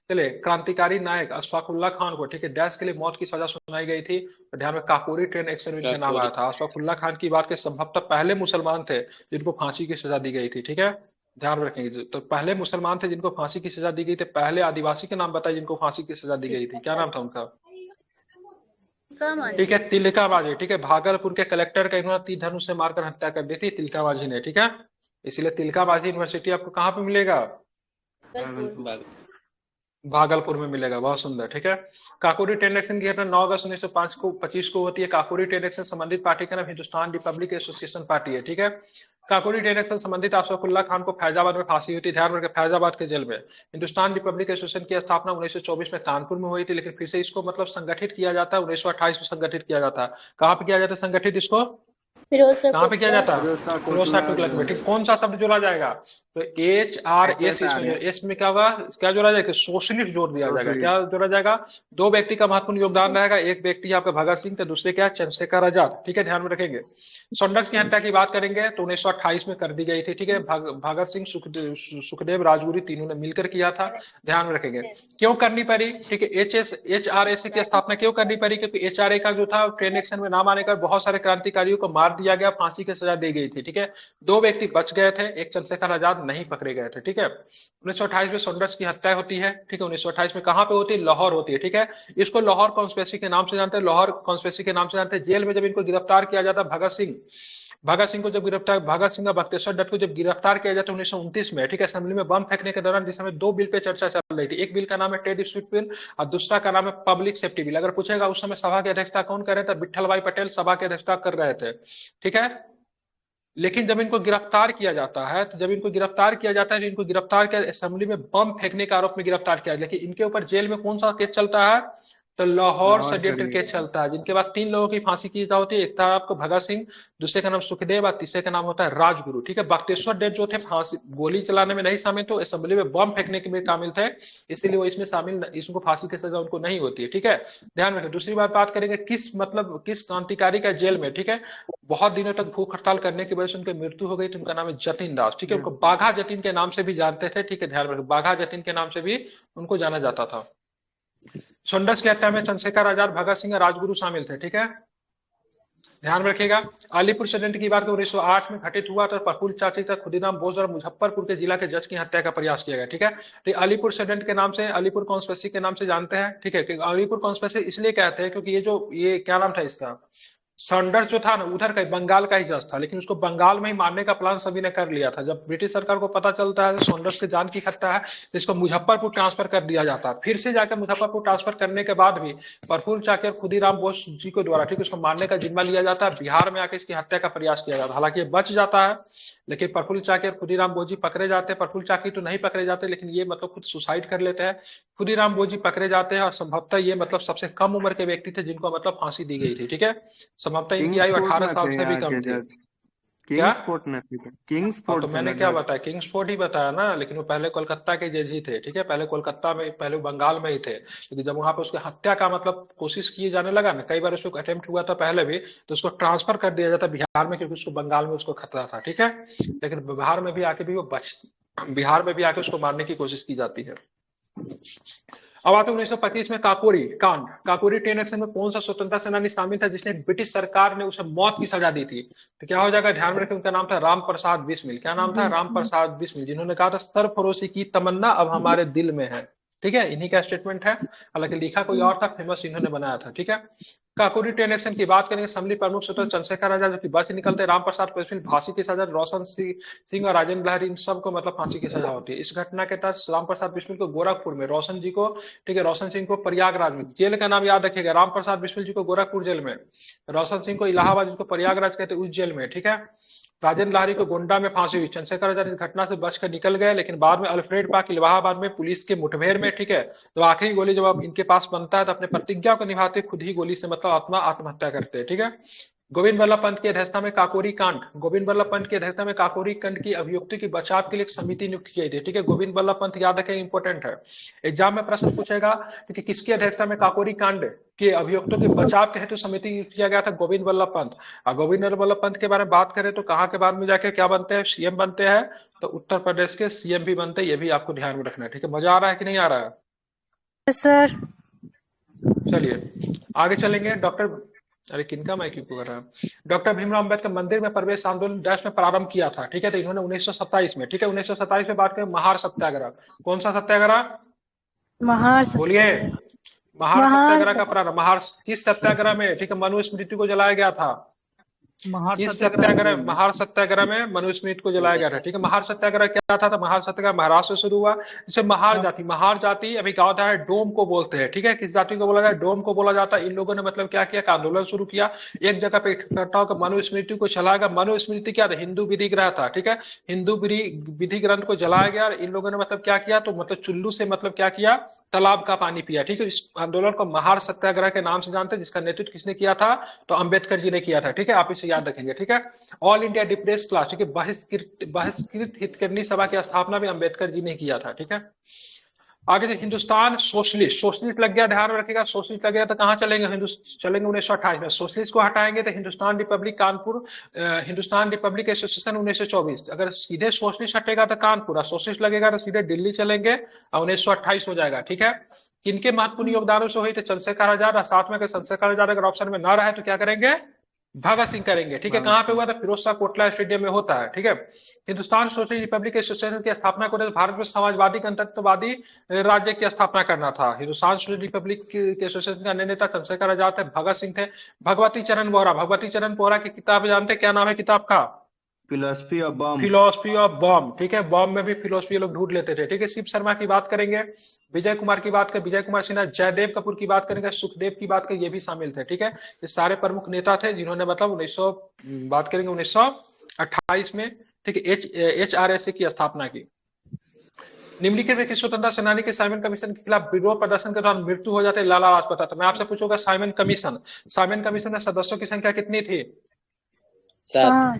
चलिए, क्रांतिकारी नायक अशफाकुल्ला खान को, ठीक है, डैश के लिए मौत की सजा सुनाई गई थी, तो ध्यान में काकोरी ट्रेन एक्शन में इनका नाम आया था। अशफाकुल्ला खान की बात के संभवतः पहले मुसलमान थे जिनको फांसी की सजा दी गई थी, ठीक है, ध्यान रखेंगे। तो पहले मुसलमान थे जिनको फांसी की सजा दी गई थी। पहले आदिवासी के नाम बताइए जिनको फांसी की सजा दी गई थी, क्या नाम था उनका? ठीक है, तिलका बाजी, ठीक है, भागलपुर के कलेक्टर का इन्होंने तीर धनुष से मारकर हत्या कर दी थी तिलका बाजी ने, ठीक है। इसलिए तिलका बाजी यूनिवर्सिटी आपको कहाँ पे मिलेगा? भागलपुर में मिलेगा, बहुत सुंदर, ठीक है। काकोरी ट्रेन एक्शन की घटना 9 अगस्त 1925 को होती है। काकोरी ट्रेन एक्शन संबंधित पार्टी का नाम हिंदुस्तान रिपब्लिक एसोसिएशन पार्टी है, ठीक है। काकोरी ट्रेन एक्शन संबंधित अशफाकुल्ला खान को फैजाबाद में फांसी हुई थी, ध्यान रखें, फैजाबाद के जेल में। हिंदुस्तान रिपब्लिक एसोसिएशन की स्थापना 1924 में कानपुर में हुई थी, लेकिन फिर से इसको मतलब संगठित किया जाता है 1928 में संगठित किया जाता है। कहाँ पे किया जाता है संगठित इसको? कहाँ पे किया जाता है? फिरोजशाह तुगलक में, ठीक। कौन सा शब्द जोड़ा जाएगा? तो HRS, एस में क्या होगा, क्या जोड़ा जाएगा? सोशलिस्ट जोड़ दिया जाएगा। क्या जोड़ा जाएगा? 2 व्यक्ति का महत्वपूर्ण योगदान रहेगा। एक व्यक्ति आपका भगत सिंह, तो दूसरे क्या? चंद्रशेखर आजाद, ठीक है, ध्यान में रखेंगे। सॉन्डर्स की हत्या की बात करेंगे तो 1928 में कर दी गई थी, ठीक है। भगत सिंह, सुखदेव, राजगुरु तीनों ने मिलकर किया था, ध्यान में रखेंगे। क्यों करनी पड़ी? ठीक है, HRS की स्थापना क्यों करनी पड़ी? क्योंकि HRA का जो था ट्रेन एक्शन में नाम आने का बहुत सारे क्रांतिकारियों को मार दिया गया, फांसी की सजा दी गई थी, ठीक है। 2 व्यक्ति बच गए थे, एक चंद्रशेखर आजाद नहीं पकड़े गए थे, ठीक है। 1928 में सॉन्डर्स की हत्या होती है, ठीक है। 1928 में कहां पे होती है? लाहौर होती है, ठीक है। इसको लाहौर कॉन्स्पिरेसी के नाम से जानते हैं, लाहौर कॉन्स्पिरेसी के नाम से जानते हैं। जेल में जब इनको गिरफ्तार किया जाता भगत सिंह को जब गिरफ्तार, भगत सिंह और बख्तियार दत्त को जब गिरफ्तार किया जाता 1929 में, ठीक है, असेंबली में बम फेंकने के दौरान, जिस समय 2 बिल पे चर्चा चल रही थी। एक बिल का नाम है ट्रेड डिस्प्यूट बिल और दूसरा का नाम है पब्लिक सेफ्टी बिल। अगर पूछेगा उस समय सभा की अध्यक्षता कौन कर रहे थे? विट्ठल भाई पटेल सभा की अध्यक्षता कर रहे थे, ठीक है। लेकिन जब इनको गिरफ्तार किया जाता है तो इनको गिरफ्तार किया असेंबली में बम फेंकने के आरोप में गिरफ्तार किया, लेकिन इनके ऊपर जेल में कौन सा केस चलता है? तो लाहौर सेडिशन केस चलता है, जिनके बाद 3 लोगों की फांसी की होती है। एक था आपको भगत सिंह, दूसरे का नाम सुखदेव और तीसरे का नाम होता है राजगुरु, ठीक है। बख्तियार दत्त जो थे फांसी गोली चलाने में नहीं शामिल, तो असेंबली में बम फेंकने के में शामिल थे, इसीलिए वो इसमें शामिल, इसको फांसी की सजा उनको नहीं होती है, ठीक है, ध्यान रखें। दूसरी बात करेंगे किस क्रांतिकारी का जेल में, ठीक है, बहुत दिनों तक भूख हड़ताल करने की वजह से उनकी मृत्यु हो गई थी। उनका नाम है जतिन दास, ठीक है। उनको बाघा जतिन के नाम से भी जानते थे, ठीक है, ध्यान रखें, बाघा जतिन के नाम से भी उनको जाना जाता था। सॉन्डर्स की हत्या में चंद्रशेखर आजाद, भगत सिंह और राजगुरु शामिल थे, ठीक है, ध्यान रखिएगा। अलीपुर षड्यंत्र की बात 1908 में घटित हुआ था। प्रफुल्ल चाची तक खुदीराम बोस और मुजफ्फरपुर के जिला के जज की हत्या का प्रयास किया गया, ठीक है। तो अलीपुर षड्यंत्र के नाम से, अलीपुर कॉन्स्पिरेसी के नाम से जानते हैं, ठीक है। अलीपुर कॉन्स्पिरेसी इसलिए कहते हैं क्योंकि ये क्या नाम था इसका, सॉन्डर्स जो था ना उधर का बंगाल का ही जज था, लेकिन उसको बंगाल में ही मारने का प्लान सभी ने कर लिया था। जब ब्रिटिश सरकार को पता चलता है सॉन्डर्स की जान की खतरा है तो इसको मुजफ्फरपुर ट्रांसफर कर दिया जाता है। फिर से जाकर मुजफ्फरपुर ट्रांसफर करने के बाद भी प्रफुल्ल चाकी और खुदीराम बोस जी को द्वारा, ठीक, उसको मारने का जिम्मा लिया जाता है। बिहार में आकर इसकी हत्या का प्रयास किया जाता है। हालांकि ये बच जाता है, लेकिन प्रफुल्ल चाकी और खुदीराम बोस जी पकड़े जाते हैं। प्रफुल्ल चाकी तो नहीं पकड़े जाते, लेकिन ये मतलब खुद सुसाइड कर लेते हैं। खुदीराम बोस जी पकड़े जाते हैं और संभवतः ये मतलब सबसे कम उम्र के व्यक्ति थे जिनको मतलब फांसी दी गई थी, ठीक है। संभवतः इनकी आयु 18 साल से भी कम थी। किंग्सफोर्ड तो मैंने क्या बताया, किंग्सफोर्ड ही बताया ना, लेकिन वो पहले कोलकाता के जज ही थे, ठीक है। पहले कोलकाता में, पहले बंगाल में ही थे, लेकिन जब वहां पे उसकी हत्या का मतलब कोशिश किए जाने लगा ना, कई बार उसको अटेम्प्ट हुआ था पहले भी, तो उसको ट्रांसफर कर दिया जाता बिहार में, क्योंकि उसको बंगाल में उसको खतरा था, ठीक है। लेकिन बिहार में भी आके उसको मारने की कोशिश की जाती है। अब आते 1925 में काकोरी कांड। काकोरी ट्रेन एक्शन में कौन सा स्वतंत्रता सेनानी शामिल था जिसने ब्रिटिश सरकार ने उसे मौत की सजा दी थी? तो क्या हो जाएगा, ध्यान में रखें, उनका नाम था राम प्रसाद बिस्मिल। क्या नाम था? राम प्रसाद बिस्मिल, जिन्होंने कहा था सरफरोशी की तमन्ना अब हमारे दिल में है। ठीक है, इन्हीं का स्टेटमेंट है, हालांकि लिखा कोई और था, फेमस इन्होंने बनाया था। ठीक है, काकोरी ट्रेन एक्शन की बात करेंगे, असेंबली प्रमुख स्वतंत्र चंद्रशेखर आजाद जो कि बच निकलते, राम प्रसाद बिस्मिल फांसी की सजा, रोशन सिंह और राजेंद्र लहरी इन सबको मतलब फांसी की सजा होती है। इस घटना के तहत राम प्रसाद बिस्मिल को गोरखपुर में, रोशन जी को, ठीक है, रोशन सिंह को प्रयागराज में, जेल का नाम याद रखिएगा, राम प्रसाद बिस्मिल जी को गोरखपुर जेल में, रोशन सिंह को इलाहाबाद, जिसको प्रयागराज कहते हैं, उस जेल में। ठीक है, राजेंद्र लहरी को गोंडा में फांसी हुई। चंद्रशेखर आजाद इस घटना से बचकर निकल गए, लेकिन बाद में अल्फ्रेड पार्क इलाहाबाद में पुलिस के मुठभेड़ में, ठीक है, तो आखिरी गोली जब अब इनके पास बनता है तो अपने प्रतिज्ञा को निभाते खुद ही गोली से मतलब आत्महत्या करते हैं। ठीक है, गोविंद वल्लभ पंत की अध्यक्षता में काकोरी कांड, गोविंद वल्लभ पंत की अध्यक्षता में काकोरी कांड की अभियुक्तों की बचाव के लिए एक समिति नियुक्त की गई थी। ठीक है, गोविंद वल्लभ पंत याद रखें, इंपॉर्टेंट है, एग्जाम में प्रश्न पूछेगा कि किसकी अध्यक्षता में काकोरी कांड के अभियुक्तों के बचाव के हेतु समिति नियुक्त किया गया था? गोविंद वल्लभ पंत। और गोविंद वल्लभ पंत के बारे में बात करें तो कहाँ के बाद में जाके क्या बनते हैं? सीएम बनते हैं, तो उत्तर प्रदेश के सीएम भी बनते हैं, ये भी आपको ध्यान में रखना है। ठीक है, मजा आ रहा है कि नहीं आ रहा है? सर चलिए आगे चलेंगे। अरे किनका माइक क्यों कर रहा है? डॉक्टर भीमराव अंबेडकर मंदिर में प्रवेश आंदोलन देश में प्रारंभ किया था। ठीक है, तो इन्होंने 1927 में, ठीक है, 1927 में बात करें, महार सत्याग्रह। कौन सा सत्याग्रह? महार बोलिए। महार सत्याग्रह का प्रारंभ, महार किस सत्याग्रह में? ठीक है, मनुस्मृति को जलाया गया था। इस सत्याग्रह, महार सत्याग्रह में मनुस्मृति को जलाया गया था। ठीक है, महार सत्याग्रह क्या था? तो महार सत्याग्रह महाराष्ट्र से शुरू हुआ, जिसे महार जाति अभी गाँव था है, डोम को बोलते हैं। ठीक है, किस जाति को बोला गया? डोम को बोला जाता है। इन लोगों ने मतलब क्या किया? आंदोलन शुरू किया, एक जगह पे इकट्ठा होकर मनुस्मृति को जलाया गया। मनुस्मृति क्या था? हिंदू विधि ग्रंथ था। ठीक है, हिंदू विधि ग्रंथ को जलाया गया। इन लोगों ने मतलब क्या किया? तो मतलब चुल्लू से मतलब क्या किया? तालाब का पानी पिया। ठीक है, इस आंदोलन को महार सत्याग्रह के नाम से जानते हैं, जिसका नेतृत्व किसने किया था? तो अंबेडकर जी ने किया था। ठीक है, आप इसे याद रखेंगे। ठीक है, ऑल इंडिया डिप्रेस्ड क्लास, ठीक है, बहिष्कृत हितकर्मी सभा की स्थापना भी अंबेडकर जी ने किया था। ठीक है, आगे हिंदुस्तान सोशलिस्ट, सोशलिस्ट लग गया, ध्यान में रखिएगा, सोशलिस्ट लग गया तो कहाँ चलेंगे? चलेंगे 1928 में। सोशलिस्ट को हटाएंगे तो Hindustan Republic Kanpur, Hindustan Republic association 1924। अगर सीधे सोशलिस्ट हटेगा तो कानपुर, सोशलिस्ट लगेगा तो सीधे दिल्ली चलेंगे और 1928 हो जाएगा। ठीक है, किनके महत्वपूर्ण योगदानों से हुई? तो चंद्रशेखर आजाद, और साथ में चंद्रशेखर आजाद अगर ऑप्शन में ना रहे तो क्या करेंगे? भगत सिंह करेंगे। ठीक है, कहाँ पे हुआ था? फिरोज शाह कोटला स्टेडियम में होता है। ठीक है, हिंदुस्तान सोशलिस्ट रिपब्लिक एसोसिएशन की स्थापना को भारत में समाजवादी गणतंत्रवादी राज्य की स्थापना करना था। हिंदुस्तान सोशलिस्ट रिपब्लिक एसोसिएशन का नेता चंद्रशेखर आजाद थे, भगत सिंह थे। भगवती चरण बोहरा, भगवती चरण बोहरा की किताब जानते, क्या नाम है किताब का? Philosophy of bomb. Philosophy of bomb. ठीक है, बॉम्ब में भी फिलोसफी लोग ढूंढ लेते थे। ठीक है, शिव शर्मा की बात करेंगे, विजय कुमार की बात करें, विजय कुमार सिन्हा, जयदेव कपूर की बात करेंगे, सुखदेव की बात करें, ये भी शामिल थे। ठीक है, ये सारे प्रमुख नेता थे जिन्होंने मतलब 1900 बात करेंगे 1928 में, ठीक है, HRSA की स्थापना की। निम्नलिखित में किस स्वतंत्रता सेनानी के साइमन कमीशन के खिलाफ विरोध प्रदर्शन के दौरान मृत्यु हो जाते लाला लाजपत राय? तो मैं आपसे पूछूंगा, साइमन कमीशन में सदस्यों की संख्या कितनी थी? 7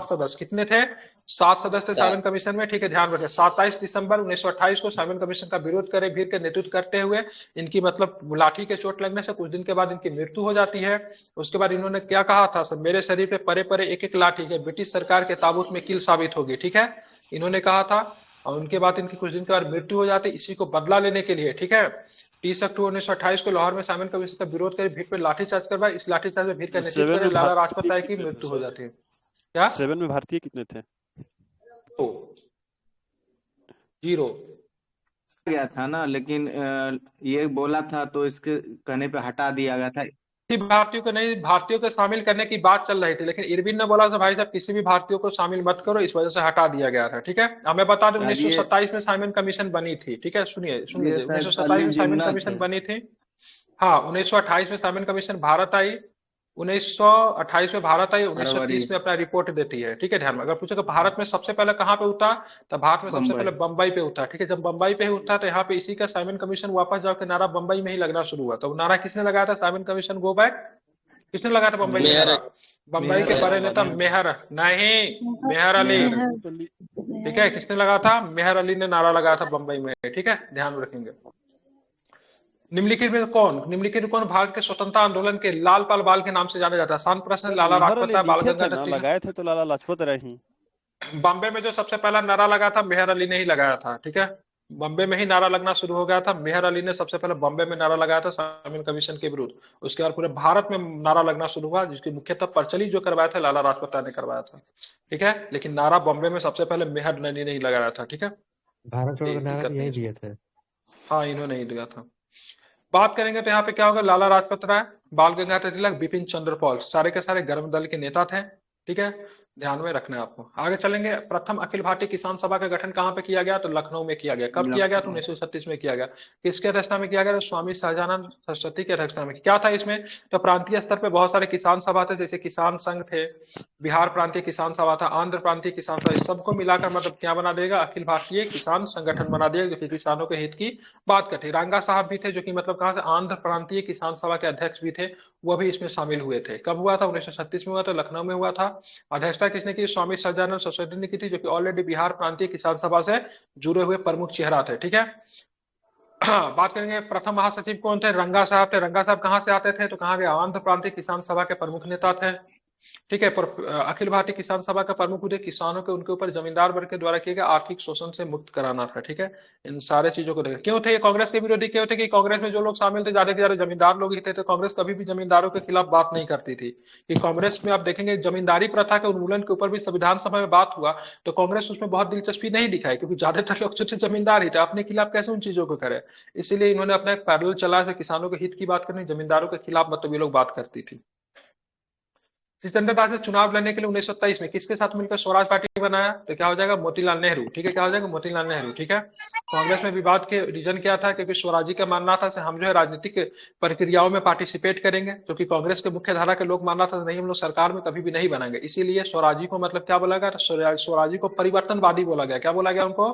सदस्य। कितने थे? 7 सदस्य थे साइमन कमीशन में। ठीक है, ध्यान रखें, 27 दिसंबर 1928 को साइमन कमीशन का विरोध करे भीड़ के नेतृत्व करते हुए इनकी मतलब लाठी के चोट लगने से कुछ दिन के बाद इनकी मृत्यु हो जाती है। उसके बाद इन्होंने क्या कहा था? सब मेरे शरीर पे परे परे एक एक लाठी है, ब्रिटिश सरकार के ताबूत में कील साबित होगी। ठीक है, इन्होंने कहा था, और उनके बाद इनकी कुछ दिन के बाद मृत्यु हो जाती। इसी को बदला लेने के लिए, ठीक है, 30 अक्टूबर 1928 को लाहौर में साइमन कमीशन का विरोध कर भीड़ पर लाठीचार्ज करवाया। इस लाठीचार्ज में भीड़ का नेतृत्व कर लाला लाजपत राय की मृत्यु हो जाती है। क्या 7 में भारतीय कितने थे? 0 गया था ना, लेकिन ये बोला था तो इसके कहने पे हटा दिया गया था। भारतीयों को नहीं, भारतीयों को शामिल करने की बात चल रही थी, लेकिन इरविन ने बोला भाई साहब किसी भी भारतीयों को शामिल मत करो, इस वजह से हटा दिया गया था। ठीक है, हमें बता दें 1927 में साइमन कमीशन बनी थी। ठीक है, सुनिए 1927 में साइमन कमीशन बनी थी। हाँ, 1928 में साइमन कमीशन भारत आई, 1928 में भारत आई, 1930 में अपना रिपोर्ट देती है। ठीक है, ध्यान में अगर पूछेगा भारत में सबसे पहले कहाँ पे उठा, तो भारत में सबसे पहले बंबई पे उठा। ठीक है, जब बंबई पे उठा तो यहाँ पे इसी का साइमन कमीशन वापस जाओ के नारा बंबई में ही लगना शुरू हुआ। तो नारा किसने लगाया था? साइमन कमीशन गो बैक किसने लगाया था बंबई में? बंबई के बड़े नेता मेहर अली। ठीक है, किसने लगाया था? मेहर अली ने नारा लगाया था बंबई में। ठीक है, ध्यान में रखेंगे। निम्नलिखित में कौन भारत के स्वतंत्रता आंदोलन के लाल पाल बाल के नाम से जाना जाता है? आसान प्रश्न। लाला लाजपत राय, बाल गंगाधर तिलक लगाए थे तो लाला लाजपत राय ही। बॉम्बे में जो सबसे पहला नारा लगा था मेहर अली ने ही लगाया था, ठीक है। बॉम्बे में ही नारा लगना शुरू हो गया था, मेहर अली ने सबसे पहले बॉम्बे में नारा लगाया था साइमन कमीशन के विरुद्ध। उसके बाद पूरे भारत में नारा लगना शुरू हुआ, जिसकी मुख्यतः प्रचलित जो करवाया था लाला लाजपत राय ने करवाया था, ठीक है। लेकिन नारा बॉम्बे में सबसे पहले मेहर अली ने ही लगाया था, ठीक है। भारत छोड़ो का नारा दिक्कत भी नहीं यही है दिए इसमें। थे। हाँ, इन्होंने ही दिया था। बात करेंगे तो यहाँ पे क्या होगा, लाला लाजपत राय, बाल गंगाधर तिलक, बिपिन चंद्र पाल, सारे के सारे गर्म दल के नेता थे, ठीक है। ध्यान में रखना है आपको। आगे चलेंगे। प्रथम अखिल भारतीय किसान सभा का गठन कहाँ पे किया गया, तो लखनऊ में किया गया। कब किया गया, तो 1936 में किया गया। किसके अध्यक्षता में किया गया, तो स्वामी सहजानंद सरस्वती के अध्यक्षता में। क्या था इसमें, तो प्रांतीय स्तर पे बहुत सारे किसान सभा थे, जैसे किसान संघ थे, बिहार प्रांतीय किसान सभा था, आंध्र प्रांतीय किसान सभा, इस सबको मिलाकर मतलब क्या बना देगा, अखिल भारतीय किसान संगठन बना दिया, जो कि किसानों के हित की बात करते। रंगा साहब भी थे, जो कि मतलब कहाँ से, आंध्र प्रांतीय किसान सभा के अध्यक्ष भी थे, वो भी इसमें शामिल हुए थे। कब हुआ था, 1936 में हुआ था, लखनऊ में हुआ था। अध्यक्षता किसने की, स्वामी सहजानंद सरस्वती ने की थी, जो कि ऑलरेडी बिहार प्रांतीय किसान सभा से जुड़े हुए प्रमुख चेहरा थे, ठीक है। बात करेंगे प्रथम महासचिव कौन थे, रंगा साहब थे। रंगा साहब कहाँ से आते थे, तो कहाँ के, आंध्र प्रांतीय किसान सभा के प्रमुख नेता थे, ठीक है। पर अखिल भारतीय किसान सभा का प्रमुख उद्देश्य किसानों के उनके ऊपर जमींदार वर्ग के द्वारा किए गए आर्थिक शोषण से मुक्त कराना था, ठीक है। इन सारे चीजों को देखा। क्यों थे ये कांग्रेस के विरोधी, क्यों थे कि कांग्रेस में जो लोग शामिल थे ज्यादा से ज्यादा जमींदार लोग ही थे, तो कांग्रेस कभी भी जमींदारों के खिलाफ बात नहीं करती थी। कि कांग्रेस में आप देखेंगे जमींदारी प्रथा के उन्मूलन के ऊपर भी संविधान सभा में बात हुआ, तो कांग्रेस उसमें बहुत दिलचस्पी नहीं दिखाई, क्योंकि ज्यादातर लोग जो थे जमींदार ही थे, अपने खिलाफ कैसे उन चीजों को करे। इसीलिए इन्होंने अपना एक पैरेलल चला है, किसानों के हित की बात करनी, जमींदारों के खिलाफ मतलब ये लोग बात करती थी। जितेंद्र दास ने चुनाव लड़ने के लिए 1923 में किसके साथ मिलकर स्वराज पार्टी बनाया, तो क्या हो जाएगा, मोतीलाल नेहरू, ठीक है। क्या हो जाएगा, मोतीलाल नेहरू, ठीक है। कांग्रेस में विवाद के रीजन क्या था, क्योंकि स्वराजी का मानना था से हम जो है राजनीतिक प्रक्रियाओं में पार्टिसिपेट करेंगे, क्योंकि कांग्रेस के मुख्य धारा के लोग मानना था नहीं, हम लोग सरकार में कभी भी नहीं बनाएंगे। इसीलिए स्वराजी को मतलब क्या बोला गया, स्वराजी को परिवर्तनवादी बोला गया। क्या बोला गया उनको,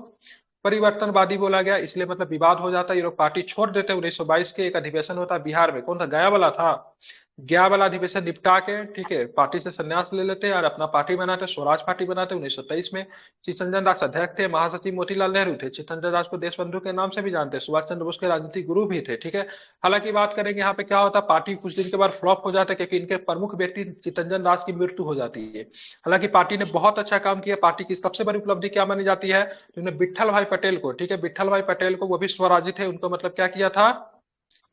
परिवर्तनवादी बोला गया। इसलिए मतलब विवाद हो जाता है, ये लोग पार्टी छोड़ देते। 1922 के एक अधिवेशन होता है बिहार में, कौन था, गया वाला था। गया वाला अधिवेशन निपटा के, ठीक है, पार्टी से संन्यास ले लेते और अपना पार्टी बनाते, स्वराज पार्टी बनाते 1923 में। चित्तरंजन दास अध्यक्ष थे, महासचिव मोतीलाल नेहरू थे। चित्तरंजन दास को देश बंधु के नाम से भी जानते हैं, सुभाष चंद्र बोस के राजनीतिक गुरु भी थे, ठीक है। हालांकि बात करेंगे यहाँ पे क्या होता, पार्टी कुछ दिन के बाद फ्लॉप हो जाता है, क्योंकि इनके प्रमुख व्यक्ति चित्तरंजन दास की मृत्यु हो जाती है। हालांकि पार्टी ने बहुत अच्छा काम किया। पार्टी की सबसे बड़ी उपलब्धि क्या मानी जाती है, उन्होंने विट्ठल भाई पटेल को, ठीक है, विट्ठल भाई पटेल को, वो भी स्वराजी थे, उनको मतलब क्या किया था,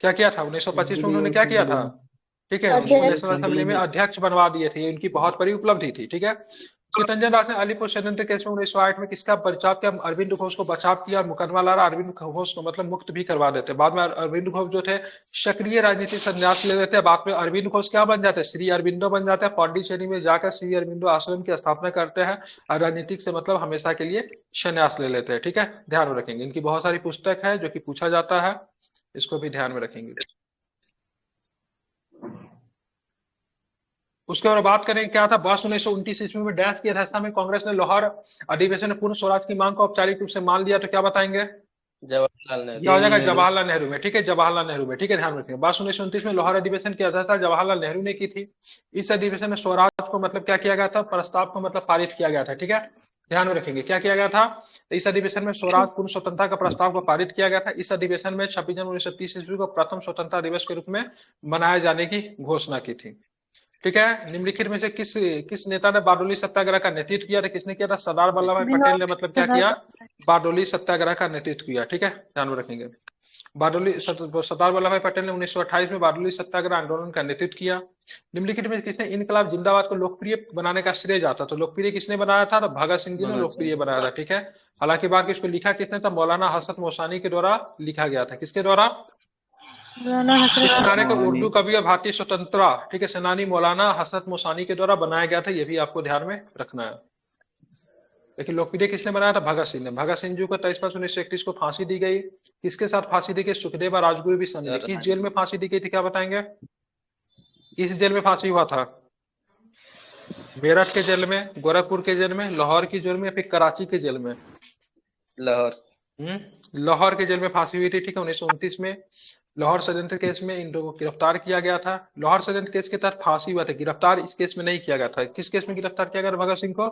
क्या किया था 1925 में उन्होंने क्या किया था, ठीक है, उनको नेशनल असेंबली में अध्यक्ष बनवा दिए थे। ये उनकी बहुत बड़ी उपलब्धि थी, ठीक है। चित्तरंजन दास ने अलीपुर षड्यंत्र केस में 1908 में किसका बचाव किया, अरविंद घोष को बचाव किया, और मुकदमा लड़ा, अरविंद घोष को मतलब मुक्त भी करवा देते। बाद में अरविंद घोष जो थे सक्रिय राजनीति संन्यास ले लेते हैं। बाद में अरविंद घोष क्या बन जाते हैं, श्री अरविंदो बन जाते हैं। पांडिचेरी में जाकर श्री अरविंदो आश्रम की स्थापना करते हैं, और राजनीतिक से मतलब हमेशा के लिए संन्यास ले लेते हैं, ठीक है। ध्यान में रखेंगे, इनकी बहुत सारी पुस्तक है जो कि पूछा जाता है, इसको भी ध्यान में रखेंगे। उसके बाद बात करें क्या था, वर्ष 1929 ईस्वी में डैश की अध्यक्षता में कांग्रेस ने लाहौर अधिवेशन में पूर्ण स्वराज की मांग को औपचारिक रूप से मान लिया, तो क्या बताएंगे, जवाहरलाल नेहरू। क्या हो जाएगा, जवाहरलाल नेहरू में, ठीक है, जवाहरलाल नेहरू में, ठीक है। ध्यान रखिए, वर्ष 1929 में लाहौर अधिवेशन की अध्यक्षता जवाहरलाल नेहरू ने की थी। इस अधिवेशन में स्वराज को मतलब क्या किया गया था, प्रस्ताव को मतलब पारित किया गया था, ठीक है। ध्यान में रखेंगे क्या किया गया था, इस अधिवेशन में स्वराज पूर्ण स्वतंत्रता का प्रस्ताव को पारित किया गया था। इस अधिवेशन में 26 जनवरी 1930 ईस्वी को प्रथम स्वतंत्रता दिवस के रूप में मनाए जाने की घोषणा की थी, ठीक है। निम्नलिखित में से किस नेता ने बारडोली सत्याग्रह का नेतृत्व किया था, किसने किया था, सरदार वल्लभ भाई पटेल ने मतलब क्या किया, बारडोली सत्याग्रह का नेतृत्व किया, ठीक है। ध्यान में रखेंगे, सरदार वल्लभ भाई पटेल ने 1928 में बारडोली सत्याग्रह आंदोलन का नेतृत्व किया। निम्नलिखित में किसने इनकलाब जिंदाबाद को लोकप्रिय बनाने का श्रेय जाता, तो लोकप्रिय किसने बनाया था, तो भगत सिंह जी ने लोकप्रिय बनाया था, ठीक है। हालांकि बाकी इसको लिखा किसने था, मौलाना हसरत मोसानी के द्वारा लिखा गया था। किसके द्वारा, इस नारे को उर्दू कवि और भारतीय स्वतंत्रता, ठीक है, सेनानी मौलाना हसरत मोसानी के द्वारा बनाया गया था। ये भी आपको ध्यान में रखना है। लेकिन लोकप्रिय किसने बनाया था, भगत सिंह ने। भगत सिंह जी को 23 मार्च 1931 को फांसी दी गई। किसके साथ फांसी दी गई, सुखदेव और राजगुरु भी शामिल। किस जेल में फांसी दी गई थी, क्या बताएंगे, किस जेल में फांसी हुआ था, मेरठ के जेल में, गोरखपुर के जेल में, लाहौर की जेल में, या फिर कराची के जेल में, लाहौर। लाहौर के जेल में फांसी हुई थी, ठीक है। 1929 में लाहौर षड्यंत्र केस में इन लोगों को गिरफ्तार किया गया था। लाहौर षड्यंत्र केस के तहत फांसी हुआ था, गिरफ्तार इस केस में नहीं किया गया था। किस केस में गिरफ्तार किया गया भगत सिंह को,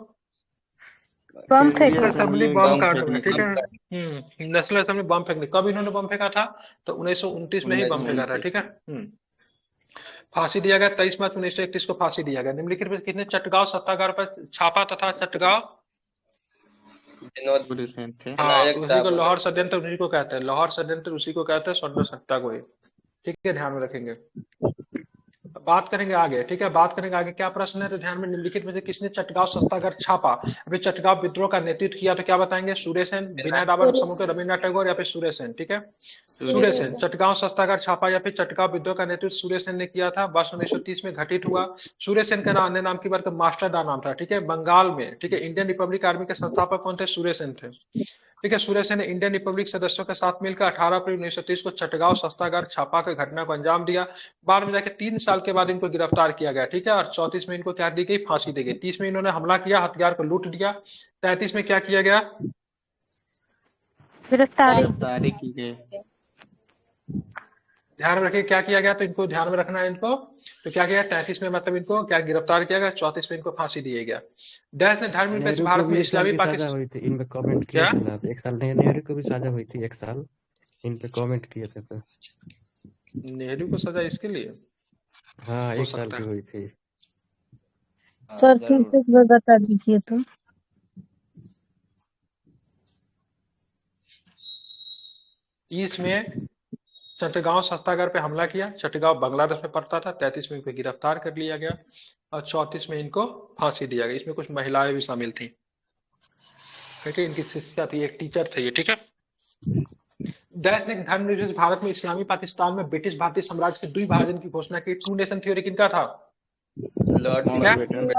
नेशनल असेंबली बम कांड में, ठीक है। नेशनल असेंबली बम फेंकने, कब इन्होंने बम फेंका था, तो 1929 में ही बम फेंका था, ठीक है। फांसी दिया गया 23 मार्च 1931 को फांसी दिया गया। निम्नलिखित में किसने चटगांव सत्याग्रह पर छापा तथा चटगांव विनोद पूरे सेम थे। हाँ, विनायक उसी साहब को बोले। लाहौर षड्यंत्र उसी को कहते हैं, लाहौर षड्यंत्र उसी को कहते हैं, स्वर्ण सत्ता को ही। ठीक है, ध्यान में रखेंगे। अब बात करेंगे आगे, ठीक है, बात करेंगे आगे क्या प्रश्न है, तो ध्यान में निम्नलिखित में से किसने चटगांव सत्याग्रह छापा? अभी चटगांव विद्रोह का नेतृत्व किया, तो क्या बताएंगे? सूर्यसेन, विनय डाबर समूह के रविन्द्रनाथ टैगोर या फिर सूर्यसेन? ठीक है, सूर्यसेन। चटगांव सत्याग्रह छापा या फिर चटगांव विद्रोह का नेतृत्व सूर्यसेन ने किया था, वर्ष 1930 में घटित हुआ। सूर्यसेन का अन्य नाम की बात तो मास्टरडा नाम था, ठीक है, बंगाल में। ठीक है, इंडियन रिपब्लिक आर्मी के संस्थापक कौन थे? सूर्यसेन थे। ठीक है, सूर्यसेन ने इंडियन रिपब्लिक सदस्यों के साथ मिलकर 18 अप्रैल 1930 को चटगांव सत्याग्रह छापा कर घटना को अंजाम दिया। बाद में जाके 3 साल के बाद इनको गिरफ्तार किया गया। ठीक है, और 34 में इनको क्या दी गई? फांसी दी गई। 30 में इन्होंने हमला किया, हथियार को लूट लिया। 33 में क्या किया गया? गिरफ्तारी गिरफ्तारी की गई। ध्यान में रखिए क्या किया गया, तो इनको ध्यान में रखना है इनको। तो क्या किया? 33 में मतलब इनको क्या गिरफ्तार किया गया, 34 में इनको फांसी दिया गया। डैश ने धर्मनिरपेक्ष नेहरू को भारत भी में एक साल इस्लामी की सजा पाकिस्तान हुई थी, इन पे कमेंट किए क्या? थे ना, एक साल नेहरू को भी सजा हुई थी, एक साल इन पे कमेंट किए थे तो। नेहरू को सजा इसके लिए हाँ, हो एक साल सकता की है। हुई थी। सर फिर से एक बार बता दीजिए तो। इसमें चटगांव सत्याग्रह पे हमला किया, चटगांव बांग्लादेश में पड़ता था। 33 में इनको गिरफ्तार कर लिया गया और 34 में इनको फांसी दिया गया। इसमें कुछ महिलाएं भी शामिल थी। ठीक है, इनकी शिष्या थी, एक टीचर थे ये। ठीक है, दैनिक धर्मनिरपेक्ष भारत में इस्लामी पाकिस्तान में ब्रिटिश भारतीय साम्राज्य के द्विभाजन की घोषणा की। टू नेशन थ्योरी किनका था? लॉर्ड क्या? माउंटबेटन।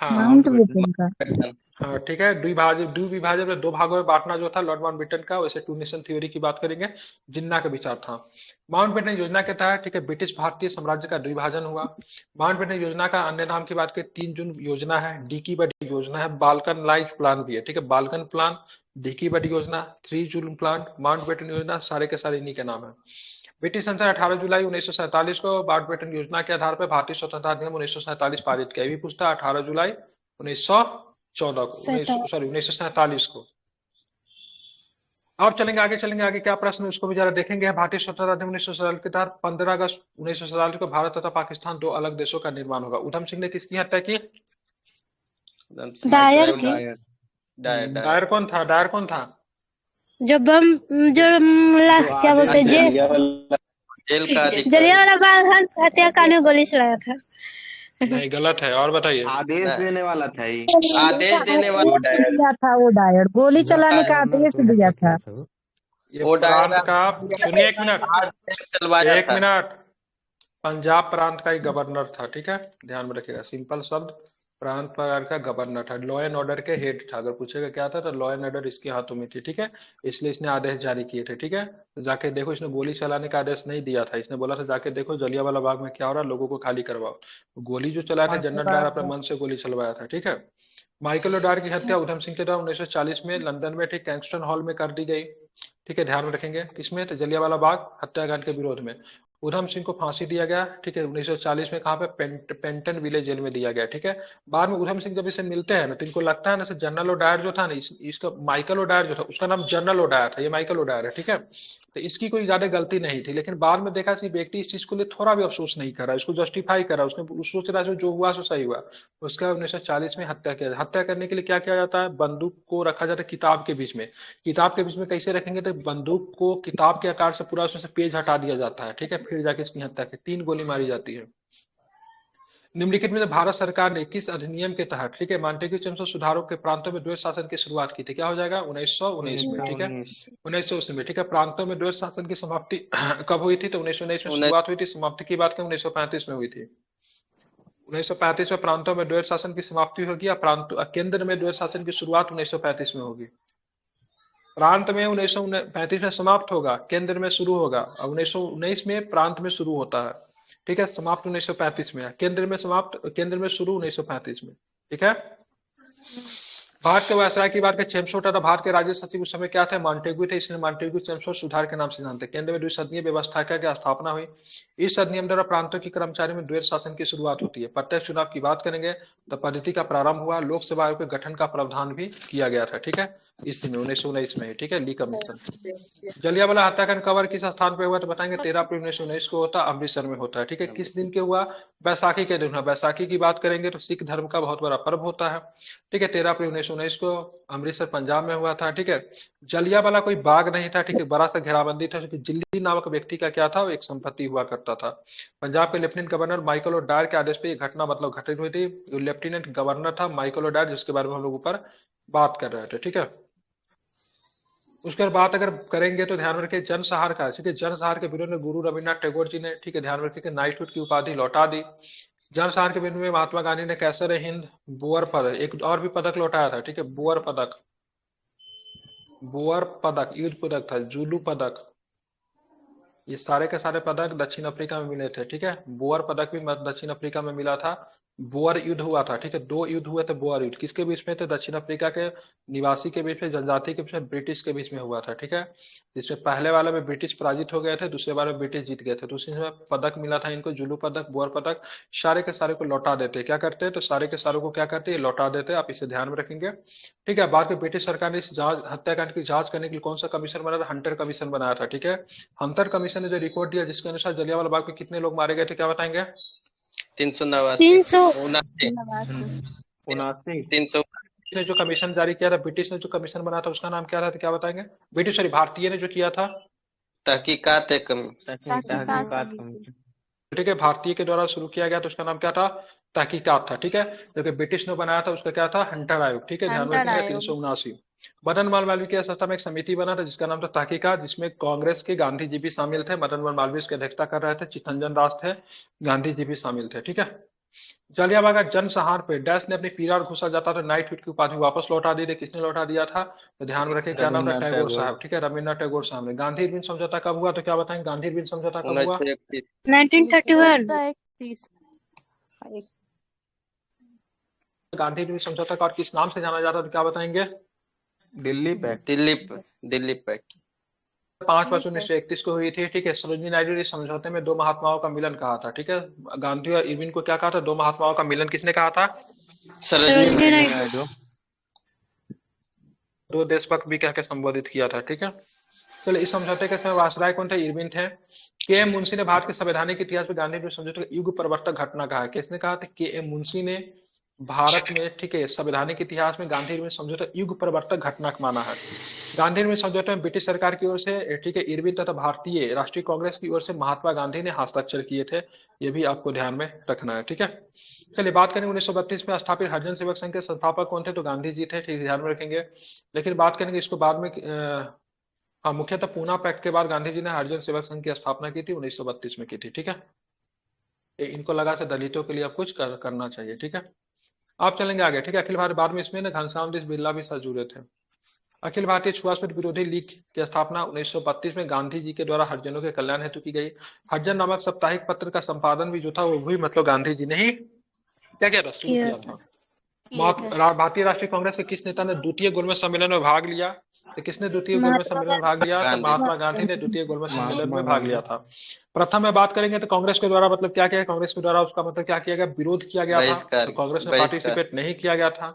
हाँ माउंटबेटन का। हाँ, ठीक है, द्विविभाजन में 2 भागों में बांटना जो था लॉर्ड माउंटबेटन का, वैसे टू नेशन थ्योरी की बात करेंगे, जिन्ना का विचार था। माउंटबेटन योजना के तहत, ठीक है, ब्रिटिश भारतीय साम्राज्य का द्विभाजन हुआ। माउंटबेटन योजना का अन्य नाम की बात करें 3 जून योजना है, डी की बड़ी योजना है, बाल्कन लाइफ प्लान भी है। ठीक है, बाल्कन प्लान, डी की बड़ी योजना, 3 जून प्लान, माउंटबेटन योजना, सारे के सारे इन्हीं के नाम है। ब्रिटिश संसद 18 जुलाई 1947 को माउंटबेटन योजना के आधार पर भारतीय स्वतंत्रता अधिनियम 1947 पारित किया। ये भी पूछता 18 जुलाई 1914 को, सॉरी 1947 को। अब चलेंगे आगे, चलेंगे आगे क्या प्रश्न है उसको भी जरा देखेंगे। भारतीय स्वतंत्रता अधिनियम 1947 के तहत 15 अगस्त 1947 को भारत तथा पाकिस्तान 2 अलग देशों का निर्माण होगा। उधम सिंह ने किसकी हत्या की? डायर की। डायर कौन था? डायर कौन था? जो बम जो क्या बोलते हैं जेल का अधिकारी। जलियांवाला बाग हत्याकांड में गोली चलाया था। नहीं, गलत है, और बताइए। आदेश देने वाला था ये। आदेश देने वाला दिया था वो डायर, गोली चलाने का आदेश दिया था। ये वो प्रांत डायर का, सुनिए एक मिनट, चलवाया एक था। मिनट, पंजाब प्रांत का ही गवर्नर था। ठीक है, ध्यान में रखिएगा, सिंपल शब्द, प्रांत पर का गवर्नर था, लॉ एंड ऑर्डर के हेड था। अगर पूछेगा क्या था, तो लॉ एंड ऑर्डर इसके हाथों में थी। ठीक है, इसलिए इसने आदेश जारी किए थे। ठीक है, तो जाके देखो, इसने गोली चलाने का आदेश नहीं दिया था। इसने बोला था जाके देखो जलियांवाला बाग में क्या हो रहा है, लोगों को खाली करवाओ। गोली जो चलाया था जनरल डायर अपने मन से गोली चलवाया था। ठीक है, माइकल ओडायर की हत्या उधम सिंह के द्वारा 1940 में लंदन में, ठीक, कैंगस्टन हॉल में कर दी गई। ठीक है, ध्यान में रखेंगे, किसमें? तो जलियांवाला बाग हत्याकांड के विरोध में। उधम सिंह को फांसी दिया गया। ठीक है, 1940 में कहाँ पे? पेंटन विलेज जेल में दिया गया। ठीक है, बाद में उधम सिंह जब इसे मिलते हैं ना, तो इनको लगता है ना, जनरल ओडायर जो था ना, इसका माइकल ओडायर जो था, उसका नाम जनरल ओडायर था, ये माइकल ओडायर है। ठीक है, तो इसकी कोई ज्यादा गलती नहीं थी। लेकिन बाद में देखा कि व्यक्ति इस चीज को लिए थोड़ा भी अफसोस नहीं कर रहा, इसको जस्टिफाई कर रहा, उसने सोच रहा है जो हुआ सो सही हुआ। उसका 1940 में हत्या किया। हत्या करने के लिए क्या किया जाता है? बंदूक को रखा जाता है किताब के बीच में। किताब के बीच में कैसे रखेंगे? तो बंदूक को किताब के आकार से पूरा उसमें से पेज हटा दिया जाता है। ठीक है, फिर जाके इसकी हत्या की। 3 गोली मारी जाती है। निम्नलिखित में से भारत सरकार ने किस अधिनियम के तहत, ठीक है, मॉन्टेग्यू चेम्सफोर्ड सुधारों के प्रांतों में द्वैध शासन की शुरुआत की थी? क्या हो जाएगा? 1919 में। ठीक है, 1919 में। ठीक है, प्रांतों में द्वैध शासन की समाप्ति कब हुई थी? तो 1919 में शुरुआत हुई थी। समाप्ति की बात करें 1935 में हुई थी। 1935 में प्रांतों में द्वैध शासन की समाप्ति होगी, या केंद्र में द्वैध शासन की शुरुआत 1935 में होगी? प्रांत में 1935 में समाप्त होगा, केंद्र में शुरू होगा। और 1919 में प्रांत में शुरू होता है। ठीक है, समाप्त 1935 में, केंद्र में समाप्त, केंद्र में शुरू 1935 में। ठीक है, भारत के वायसराय की बात करें, चेम्सफोर्ड था भारत के राज्य सचिव उस समय क्या थे? मॉन्टेग्यू थे, इसलिए मॉन्टेग्यू चेम्सफोर्ड सुधार के नाम से जानते हैं। केंद्र में द्विसदनीय व्यवस्था की स्थापना हुई। इस अधिनियम द्वारा प्रांतों के कर्मचारियों में द्वैध शासन की शुरुआत होती है। प्रत्यक्ष चुनाव की बात करेंगे तो पद्धति का प्रारंभ हुआ। लोक सेवा आयोग के गठन का प्रावधान भी किया गया था। ठीक है, इसमें 1919 में। ठीक है, ली कमीशन। जलियांवाला हत्याकांड कवर किस स्थान पे हुआ? तो बताएंगे 13 अप्रैल 1919 को होता है, अमृतसर में होता है। ठीक है, किस दिन के हुआ? बैसाखी के दिन हुआ। बैसाखी की बात करेंगे तो सिख धर्म का बहुत बड़ा पर्व होता है। ठीक है, 13 अप्रैल 1919 1919 को अमृतसर पंजाब में हुआ था, ठीक है। जलियांवाला कोई बाग नहीं था, ठीक है, बड़ा सा घेराबंदी था, क्योंकि जिल्ली नामक व्यक्ति का क्या था, वो एक संपत्ति हुआ करता था। पंजाब के लेफ्टिनेंट गवर्नर माइकल ओडायर के आदेश पे ये घटना मतलब घटित हुई थी। लेफ्टिनेंट गवर्नर था माइकल ओडायर, जिसके बारे में हम लोग ऊपर बात कर रहे थे, ठीक है। उसके बाद बात अगर करेंगे तो ध्यान रखिए जनसहार का, ठीक है। जनसहार के विरोध में गुरु रविन्द्रनाथ टैगोर जी ने, ठीक है, ध्यान रखिए कि नाइटहुड की उपाधि लौटा दी। जनसहार के विरोध में महात्मा गांधी ने कैसर हिंद बोअर पदक, एक और भी पदक लौटाया था, ठीक है, बोअर पदक, बोअर पदक युद्ध पदक था, जुलू पदक, ये सारे के सारे पदक दक्षिण अफ्रीका में मिले थे, ठीक है। बोअर पदक भी दक्षिण अफ्रीका में मिला था। बोअर युद्ध हुआ था, ठीक है, 2 युद्ध हुए थे बोअर युद्ध, किसके बीच में थे, दक्षिण अफ्रीका के निवासी के बीच में, जनजाति के बीच में, ब्रिटिश के बीच में हुआ था, ठीक है। जिसमें पहले वाले में ब्रिटिश पराजित हो गए थे, दूसरे वाले में ब्रिटिश जीत गए थे। तो उसमें पदक मिला था इनको, जुलू पदक, बोअर पदक, सारे के सारे को लौटा देते। क्या करते, तो सारे के सारों को क्या करते, लौटा देते। आप इसे ध्यान में रखेंगे, ठीक है। बाद में ब्रिटिश सरकार ने इस हत्याकांड की जांच करने के लिए कौन सा कमीशन बनाया था, हंटर कमीशन बनाया था, ठीक है। हंटर कमीशन ने जो रिपोर्ट दिया, जिसके अनुसार जलियांवाला बाग में कितने लोग मारे गए थे, क्या बताएंगे? 389 79 300 ने जो कमीशन जारी किया था, ब्रिटिश ने जो कमीशन बनाया था, उसका नाम क्या था, तो क्या बताएंगे? ब्रिटिश सॉरी भारतीय ने जो किया था, तहकीकात है कम तहकीकात कमेटी। ठीक है, भारतीय के द्वारा शुरू किया गया, तो उसका नाम क्या था, तहकीकात था, ठीक है। जबकि ब्रिटिश ने बनाया था, उसका क्या था, हंटर आयोग, ठीक है, ध्यान रखिएगा। 379 मदन मोहन मालवीय की अध्यक्षता में एक समिति बना था, जिसका नाम था तहकीकात, जिसमें कांग्रेस के गांधी जी भी शामिल थे। मदन मोहन मालवीय उसकी अध्यक्षता कर रहे थे, चित्तरंजन दास थे, गांधी जी भी शामिल थे, ठीक है। जलियांवाला जनसंहार पे डैश ने अपनी पीरा और घुसा जाता था नाइटहुड की उपाधि वापस लौटा दी थी। किसने लौटा दिया था, तो ध्यान में रखिए, क्या नाम था, रविन्द्रनाथ टैगोर टैगोर। साहब, ठीक है, रविन्द्रनाथ टैगोर साहब ने। गांधी इरविन समझौता कब हुआ, तो क्या बताएंगे, गांधी इरविन समझौता कब हुआ? 1931 1931 गांधी इरविन समझौता का और किस नाम से जाना जाता है, तो क्या बताएंगे? दिल्ली पैक्ट। दिल्ली पैक्ट 5 मार्च 1931 को हुई थी, ठीक है। सरोजिनी नायडू ने इस समझौते में 2 महात्माओं का मिलन कहा था, ठीक है। गांधी और इरविन को क्या कहा था, 2 महात्माओं का मिलन किसने कहा था? सरोजिनी नायडू। 2 देशभक्त भी कह के संबोधित किया था, ठीक है। चलो, इस समझौते के समय वायसराय कौन थे, इरविन थे। के एम मुंशी ने भारत के संवैधानिक इतिहास में गांधी समझौते का युग परिवर्तक घटना कहा है। किसने कहा था? के एम मुंशी ने भारत में, ठीक है, संवैधानिक इतिहास में गांधी इरविन समझौता युग परिवर्तक घटना माना है। गांधी इरविन समझौते में ब्रिटिश सरकार की ओर से, ठीक है, इरविन तथा भारतीय राष्ट्रीय कांग्रेस की ओर से महात्मा गांधी ने हस्ताक्षर किए थे। ये भी आपको ध्यान में रखना है, ठीक है। चलिए बात करेंगे 1932 में स्थापित हरिजन सेवक संघ के संस्थापक कौन थे, तो गांधी जी थे, ठीक है, ध्यान में रखेंगे। लेकिन बात करेंगे इसको बाद में, हाँ, मुख्यतः पूना पैक्ट के बाद गांधी जी ने हरिजन सेवक संघ की स्थापना की थी, 1932 में की थी, ठीक है। इनको लगा से दलितों के लिए अब कुछ करना चाहिए, ठीक है। आप चलेंगे आगे, ठीक है। अखिल भारत, बाद में इसमें ना घनश्याम दास बिरला भी साथ जुड़े थे। अखिल भारतीय छुआछूत विरोधी लीग की स्थापना 1932 में गांधी जी के द्वारा हरिजनों के कल्याण हेतु की गई। हरिजन नामक साप्ताहिक पत्र का संपादन भी जो था, वो भी मतलब गांधी जी ने ही क्या किया था, शुरू किया था। भारतीय राष्ट्रीय कांग्रेस के किस नेता ने द्वितीय गोलमेज सम्मेलन में भाग लिया, तो किसने द्वितीय गोलमेज सम्मेलन में भाग लिया, तो महात्मा गांधी ने द्वितीय गोलमेज सम्मेलन में भाग लिया था। प्रथम में बात करेंगे तो कांग्रेस के द्वारा मतलब क्या किया, कांग्रेस के द्वारा उसका मतलब क्या किया गया, विरोध किया गया था, तो कांग्रेस में पार्टिसिपेट नहीं किया गया था,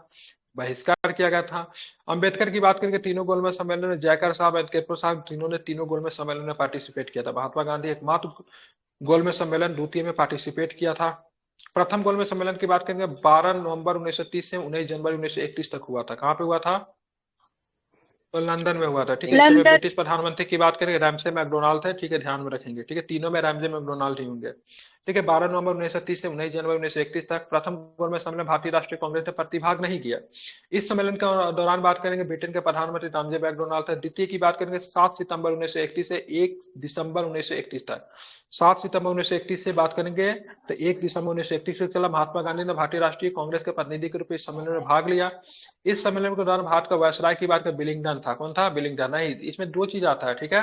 बहिष्कार किया गया था। अंबेडकर की बात करेंगे, तीनों गोलमेज सम्मेलन में जयकर साहब, अंबेडकर साहब, तीनों ने तीनों गोलमेज सम्मेलन में पार्टिसिपेट किया था। महात्मा गांधी एकमात्र गोलमेज सम्मेलन द्वितीय में पार्टिसिपेट किया था। प्रथम गोलमेज सम्मेलन की बात करेंगे 12 नवंबर 1930 से 19 जनवरी 1931 तक हुआ था। कहाँ पे हुआ था, तो लंदन में हुआ था, ठीक है। इस समय ब्रिटिश प्रधानमंत्री की बात करेंगे रैमसे मैकडोनाल्ड थे, ठीक है, ध्यान में रखेंगे, ठीक है। तीनों में रैमसे मैकडोनाल्ड ही होंगे, ठीक है। 12 नवंबर 1930 से 19 जनवरी 1931 तक प्रथम गोलमेज सम्मेलन भारतीय राष्ट्रीय कांग्रेस ने प्रतिभाग नहीं किया। इस सम्मेलन के दौरान बात करेंगे ब्रिटेन के प्रधानमंत्री रामजे मैकडोनाल्ड थे। द्वितीय की बात करेंगे 7 सितंबर 1931 से 1 दिसंबर 1931 तक। 7 सितंबर 1931 से बात करेंगे तो 1 दिसंबर 1931 के चला महात्मा गांधी ने भारतीय राष्ट्रीय कांग्रेस के प्रतिनिधि के रूप में इस सम्मेलन में भाग लिया। इस सम्मेलन के दौरान भारत का वायसराय की बात कर बिलिंगडन था। कौन था, बिलिंगडन। नहीं, इसमें 2 चीज आता है, ठीक है।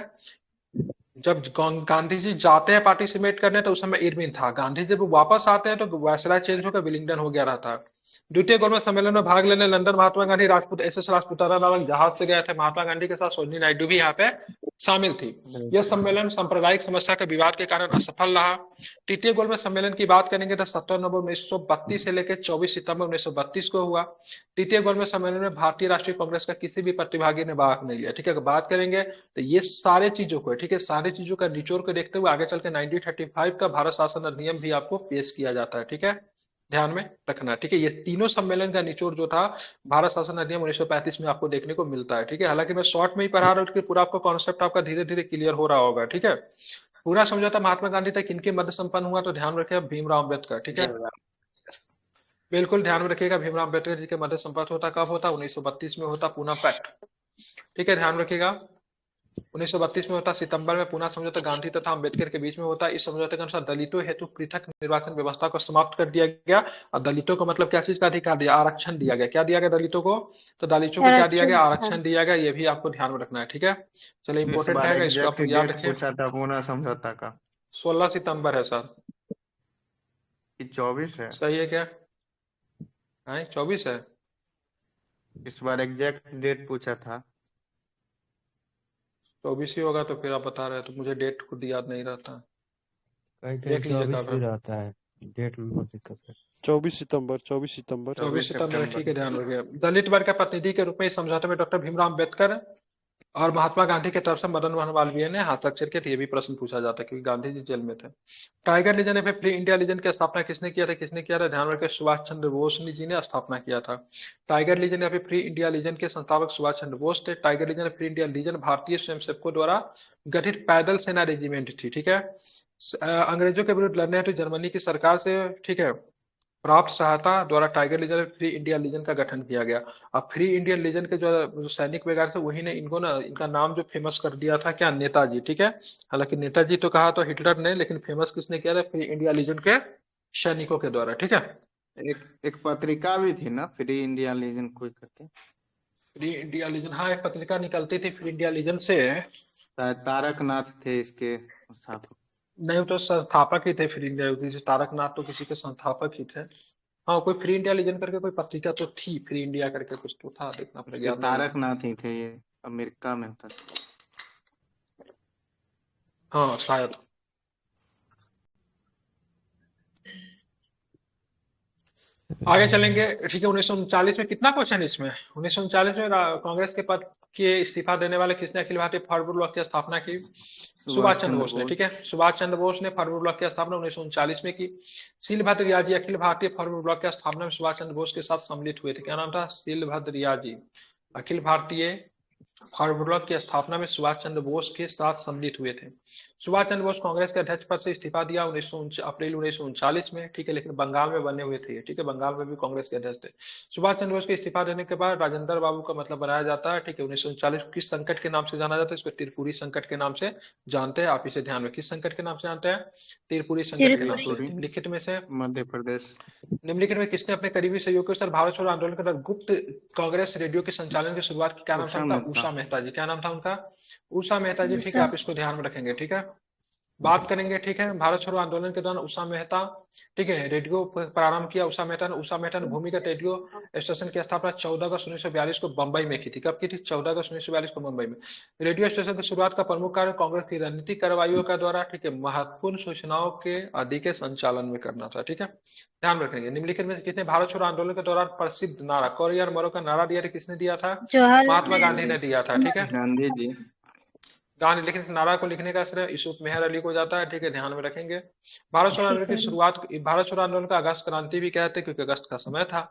जब गांधी जी जाते हैं पार्टिसिपेट करने तो उस समय इरविन था, गांधी जब वापस आते हैं तो वायसराय चेंज होकर विलिंगडन हो गया रहता है। द्वितीय गोलमेज सम्मेलन में भाग लेने लंदन महात्मा गांधी राजपूत SS राजपूताना नामक जहाज से गए थे। महात्मा गांधी के साथ सरोजिनी नायडू भी यहाँ पे शामिल थी। यह सम्मेलन सांप्रदायिक समस्या के विवाद के कारण असफल रहा। तृतीय गोलमेज सम्मेलन की बात करेंगे तो 17 नवंबर 1932 से लेकर 24 सितंबर 1932 को हुआ। तृतीय गोलमेज सम्मेलन में भारतीय राष्ट्रीय कांग्रेस का किसी भी प्रतिभागी ने भाग नहीं लिया, ठीक है। अगर बात करेंगे तो ये सारे चीजों को, ठीक है, सारी चीजों का निचोड़ को देखते हुए आगे चल के 1935 का भारत शासन अधिनियम भी आपको पेश किया जाता है, ठीक है। ध्यान में रखना है, ठीक है। ये तीनों सम्मेलन का निचोड़ जो था भारत शासन अधिनियम 1935 में आपको देखने को मिलता है, ठीक है। हालांकि मैं शॉर्ट में ही पढ़ा रहा हूँ कि पूरा आपका कॉन्सेप्ट आपका धीरे धीरे क्लियर हो रहा होगा, ठीक है। पूरा समझौता महात्मा गांधी तक किनके मध्य संपन्न हुआ, तो ध्यान रखिए भीमराव अम्बेडकर, ठीक है। बिल्कुल ध्यान में रखिएगा, भीमराव अम्बेडकर जी के मध्य संपन्न होता कब होता, 1932 में होता पूना पैक्ट, ठीक है। ध्यान रखिएगा 1932 में होता, सितंबर में पूना समझौता गांधी तथा अम्बेडकर के बीच में होता। इस समझौते के अनुसार दलितों हेतु पृथक निर्वाचन व्यवस्था को समाप्त कर दिया गया। और दलितों को मतलब क्या चीज का अधिकार दिया, आरक्षण दिया गया। क्या दिया गया दलितों को, तो दलितों को क्या दिया गया, आरक्षण दिया गया। ये भी आपको ध्यान में रखना है, ठीक है। चलिए इस इंपॉर्टेंट बार रहेगा, इसको आप एग्जैक्ट याद डेट रखिए। पूछा था पूना समझौता का 16 सितंबर है सर, कि 24 है। सही है क्या, 24 है। इस बार एग्जैक्ट डेट पूछा था। 24 ही होगा तो फिर आप बता रहे हैं, तो मुझे डेट खुद याद नहीं रहता। कहीं कहीं देख लीजिए 24 कब भी है, रहता है, डेट में बहुत दिक्कत है। 24 सितंबर 24 सितंबर 24 सितंबर, ठीक है। सितंबर। ध्यान रखिए दलित वर्ग के प्रतिनिधि के रूप में इस समझौते में डॉक्टर भीमराव अम्बेडकर और महात्मा गांधी की तरफ से मदन मोहन मालवीय ने हस्ताक्षर किए थे। ये भी प्रश्न पूछा जाता है क्योंकि गांधी जी जेल में थे। टाइगर लीजन या फिर फ्री इंडिया लीजन की स्थापना किसने किया था, किसने किया था, ध्यान रखिए सुभाष चंद्र बोस जी ने स्थापना किया था। टाइगर लीजन या फिर फ्री इंडिया लीजन के संस्थापक सुभाष चंद्र बोस थे। टाइगर लीजन या फ्री इंडिया लीजन भारतीय स्वयंसेवकों द्वारा गठित पैदल सेना रेजिमेंट थी, ठीक है। अंग्रेजों के विरुद्ध लड़ने हेतु जर्मनी की सरकार से, ठीक है, प्राप्त सहायता द्वारा Tiger Legion Free India Legion का गठन किया गया। अब फ्री इंडियन लीजन के जो सैनिक वगैरह थे वही ने इनको ना, इनका नाम जो फेमस कर दिया था क्या, नेताजी, ठीक है। हालांकि नेताजी तो कहा तो हिटलर ने, लेकिन फेमस किसने किया था, फ्री इंडिया लीजन के सैनिकों के द्वारा, ठीक है। एक पत्रिका भी थी ना, फ्री इंडिया लीजन कोई करके। फ्री इंडिया लीजन, हाँ एक पत्रिका निकलती थी फ्री इंडिया लीजन से। शायद तारकनाथ थे इसके संस्थापक। नहीं तो संस्थापक ही थे फ्री इंडिया लीजन, तारकनाथ तो किसी के संस्थापक ही थे। हाँ कोई फ्री इंडिया लीजन करके कोई पत्रिका तो थी, फ्री इंडिया करके कुछ तो था, देखना पड़ेगा, ये याद नहीं है। तारकनाथ ही थे, ये अमेरिका में होता था। हाँ शायद। आगे चलेंगे, ठीक है। 1939 में कितना क्वेश्चन इसमें, 1939 में कांग्रेस के पद के इस्तीफा देने वाले किसने अखिल भारतीय फॉरवर्ड ब्लॉक की स्थापना की, सुभाष चंद्र बोस ने, ठीक है। सुभाष चंद्र बोस ने फॉरवर्ड ब्लॉक की स्थापना 1939 में की। शीलभद्र रियाजी अखिल भारतीय फॉरवर्ड ब्लॉक की स्थापना में सुभाष चंद्र बोस के साथ सम्मिलित हुए थे। क्या नाम था, शीलभद्र रियाजी अखिल भारतीय फॉरवर्ड ब्लॉक की स्थापना में सुभाष चंद्र बोस के साथ सम्मिलित हुए थे। सुभाष चंद्र बोस कांग्रेस के अध्यक्ष पद से इस्तीफा दिया अप्रैल 1939 में, ठीक है। लेकिन बंगाल में बने हुए थे, ठीक है, बंगाल में भी कांग्रेस के अध्यक्ष थे। सुभाष चंद्र बोस के इस्तीफा देने के बाद राजेंद्र बाबू का मतलब बनाया जाता है, ठीक है। 1939 किस संकट के नाम से जाना जाता है, इसको त्रिपुरी संकट के नाम से जानते हैं। आप इसे ध्यान में, किस संकट के नाम से जानते हैं, त्रिपुरी संकट के नाम से। निम्नलिखित में से मध्य प्रदेश। निम्नलिखित में किसने अपने करीबी सहयोगियों के साथ भारत छोड़ो आंदोलन के दौरान गुप्त कांग्रेस रेडियो के संचालन की शुरुआत की, क्या नाम था उनका, उषा मेहता जी। क्या नाम था उनका, उषा मेहता जी, ठीक है। आप इसको ध्यान में रखेंगे, ठीक है, बात करेंगे, ठीक है। भारत छोड़ो आंदोलन के दौरान उषा मेहता, ठीक है, रेडियो प्रारंभ किया उषा मेहता ने। उषा मेहता ने भूमिगत रेडियो स्टेशन की स्थापना 14 अगस्त 1942 को बंबई में की थी। कब की थी, 14 अगस्त 1942 को मुंबई में। रेडियो स्टेशन की शुरुआत का प्रमुख कार्य कांग्रेस की रणनीतिक कार्रवाइयों का द्वारा, ठीक है, महत्वपूर्ण सूचनाओं के आदि के संचालन में करना था, ठीक है, ध्यान रखेंगे। निम्नलिखित में किसने भारत छोड़ो आंदोलन के दौरान प्रसिद्ध नारा कोरियर मरो का नारा दिया था, किसने दिया था, महात्मा गांधी ने दिया था, ठीक है, गांधी जी। गांधी। लेकिन इस नारा को लिखने का श्रेय यूसुफ मेहर अली को जाता है, ठीक है, ध्यान में रखेंगे। भारत छोड़ो आंदोलन की शुरुआत, भारत छोड़ो आंदोलन का अगस्त क्रांति भी कहते हैं क्योंकि अगस्त का समय था।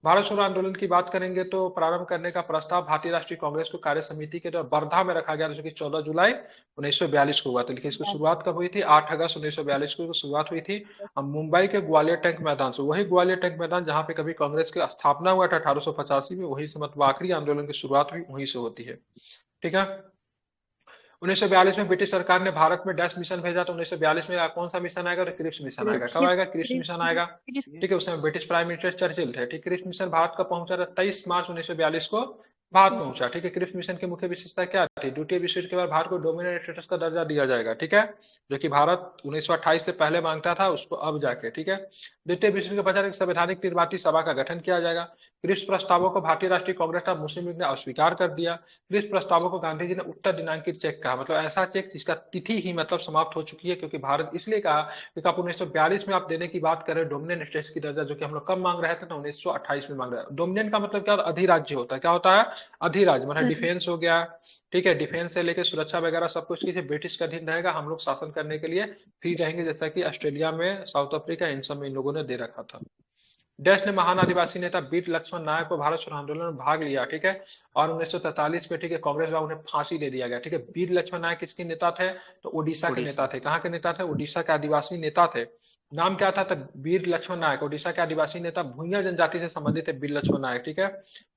भारत छोड़ो आंदोलन की बात करेंगे तो प्रारंभ करने का प्रस्ताव भारतीय राष्ट्रीय कांग्रेस को कार्य समिति के द्वारा वर्धा में रखा गया, जो कि 14 जुलाई 1942 को हुआ था। लेकिन इसकी शुरुआत कब हुई थी, 8 अगस्त 1942 को शुरुआत हुई थी। मुंबई के ग्वालियर टैंक मैदान से, वही ग्वालियर टैंक मैदान जहाँ पे कभी कांग्रेस की स्थापना हुआ था 1885 में, वही से मतलब आखिरी आंदोलन की शुरुआत हुई वहीं से होती है, ठीक है। 1942 में ब्रिटिश सरकार ने भारत में डैश मिशन भेजा, तो 1942 में कौन सा मिशन आएगा, तो क्रिप्स मिशन आएगा। कब आएगा, क्रिप्स मिशन आएगा, ठीक है। उस समय ब्रिटिश प्राइम मिनिस्टर चर्चिल थे, ठीक। क्रिप्स मिशन भारत का पहुंचा था 23 मार्च 1942 को भारत पहुंचा, ठीक है। क्रिप्स मिशन की मुख्य विशेषता क्या थी, द्वितीय विश्व युद्ध के बाद भारत को डोमिनेंट स्टेटस का दर्जा दिया जाएगा, ठीक है, जो कि भारत 1928 से पहले मांगता था, उसको अब जाके, ठीक है। द्वितीय विश्व युद्ध के पश्चात एक संवैधानिक निर्वाचित सभा का गठन किया जाएगा। क्रिप्स प्रस्तावों को भारतीय राष्ट्रीय कांग्रेस तथा मुस्लिम लीग ने अस्वीकार कर दिया। क्रिप्स प्रस्तावों को गांधी जी ने उत्तर दिनांकित चेक कहा, मतलब ऐसा चेक जिसका तिथि ही मतलब समाप्त हो चुकी है, क्योंकि भारत इसलिए कहा क्योंकि आप 1942 में आप देने की बात कर रहे हैं डोमिनेंट स्टेट्स की दर्जा, जो कि हम लोग कब मांग रहे थे ना, 1928 में मांग रहे हैं। डोमिनेंट का मतलब क्या, अधिराज्य होता है, क्या होता है, अधिराज्य, मतलब डिफेंस हो गया, ठीक है, डिफेंस से लेकर सुरक्षा वगैरह सब कुछ की ब्रिटिश का अधीन रहेगा, हम लोग शासन करने के लिए फ्री रहेंगे, जैसा कि ऑस्ट्रेलिया में, साउथ अफ्रीका, इन सब में इन लोगों ने दे रखा था। डैश ने महान आदिवासी नेता बीर लक्ष्मण नायक को भारत छोड़ो आंदोलन में भाग लिया, ठीक है, और 1943 में, ठीक है, कांग्रेस द्वारा उन्हें फांसी दे दिया गया, ठीक है। बीर लक्ष्मण नायक किसके नेता थे? तो उड़ीसा के नेता थे। कहाँ के नेता थे? उड़ीसा के आदिवासी नेता थे। नाम क्या था? तो बीर लक्ष्मण नायक। उड़ीसा के आदिवासी नेता भूंइया जनजाति से संबंधित है बीर लक्ष्मण नायक, ठीक है।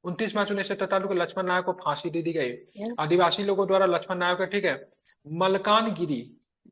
29 मार्च 1943 को लक्ष्मण नायक को फांसी दे दी गई। आदिवासी लोगों द्वारा लक्ष्मण नायक को, ठीक है, मलकानगिरी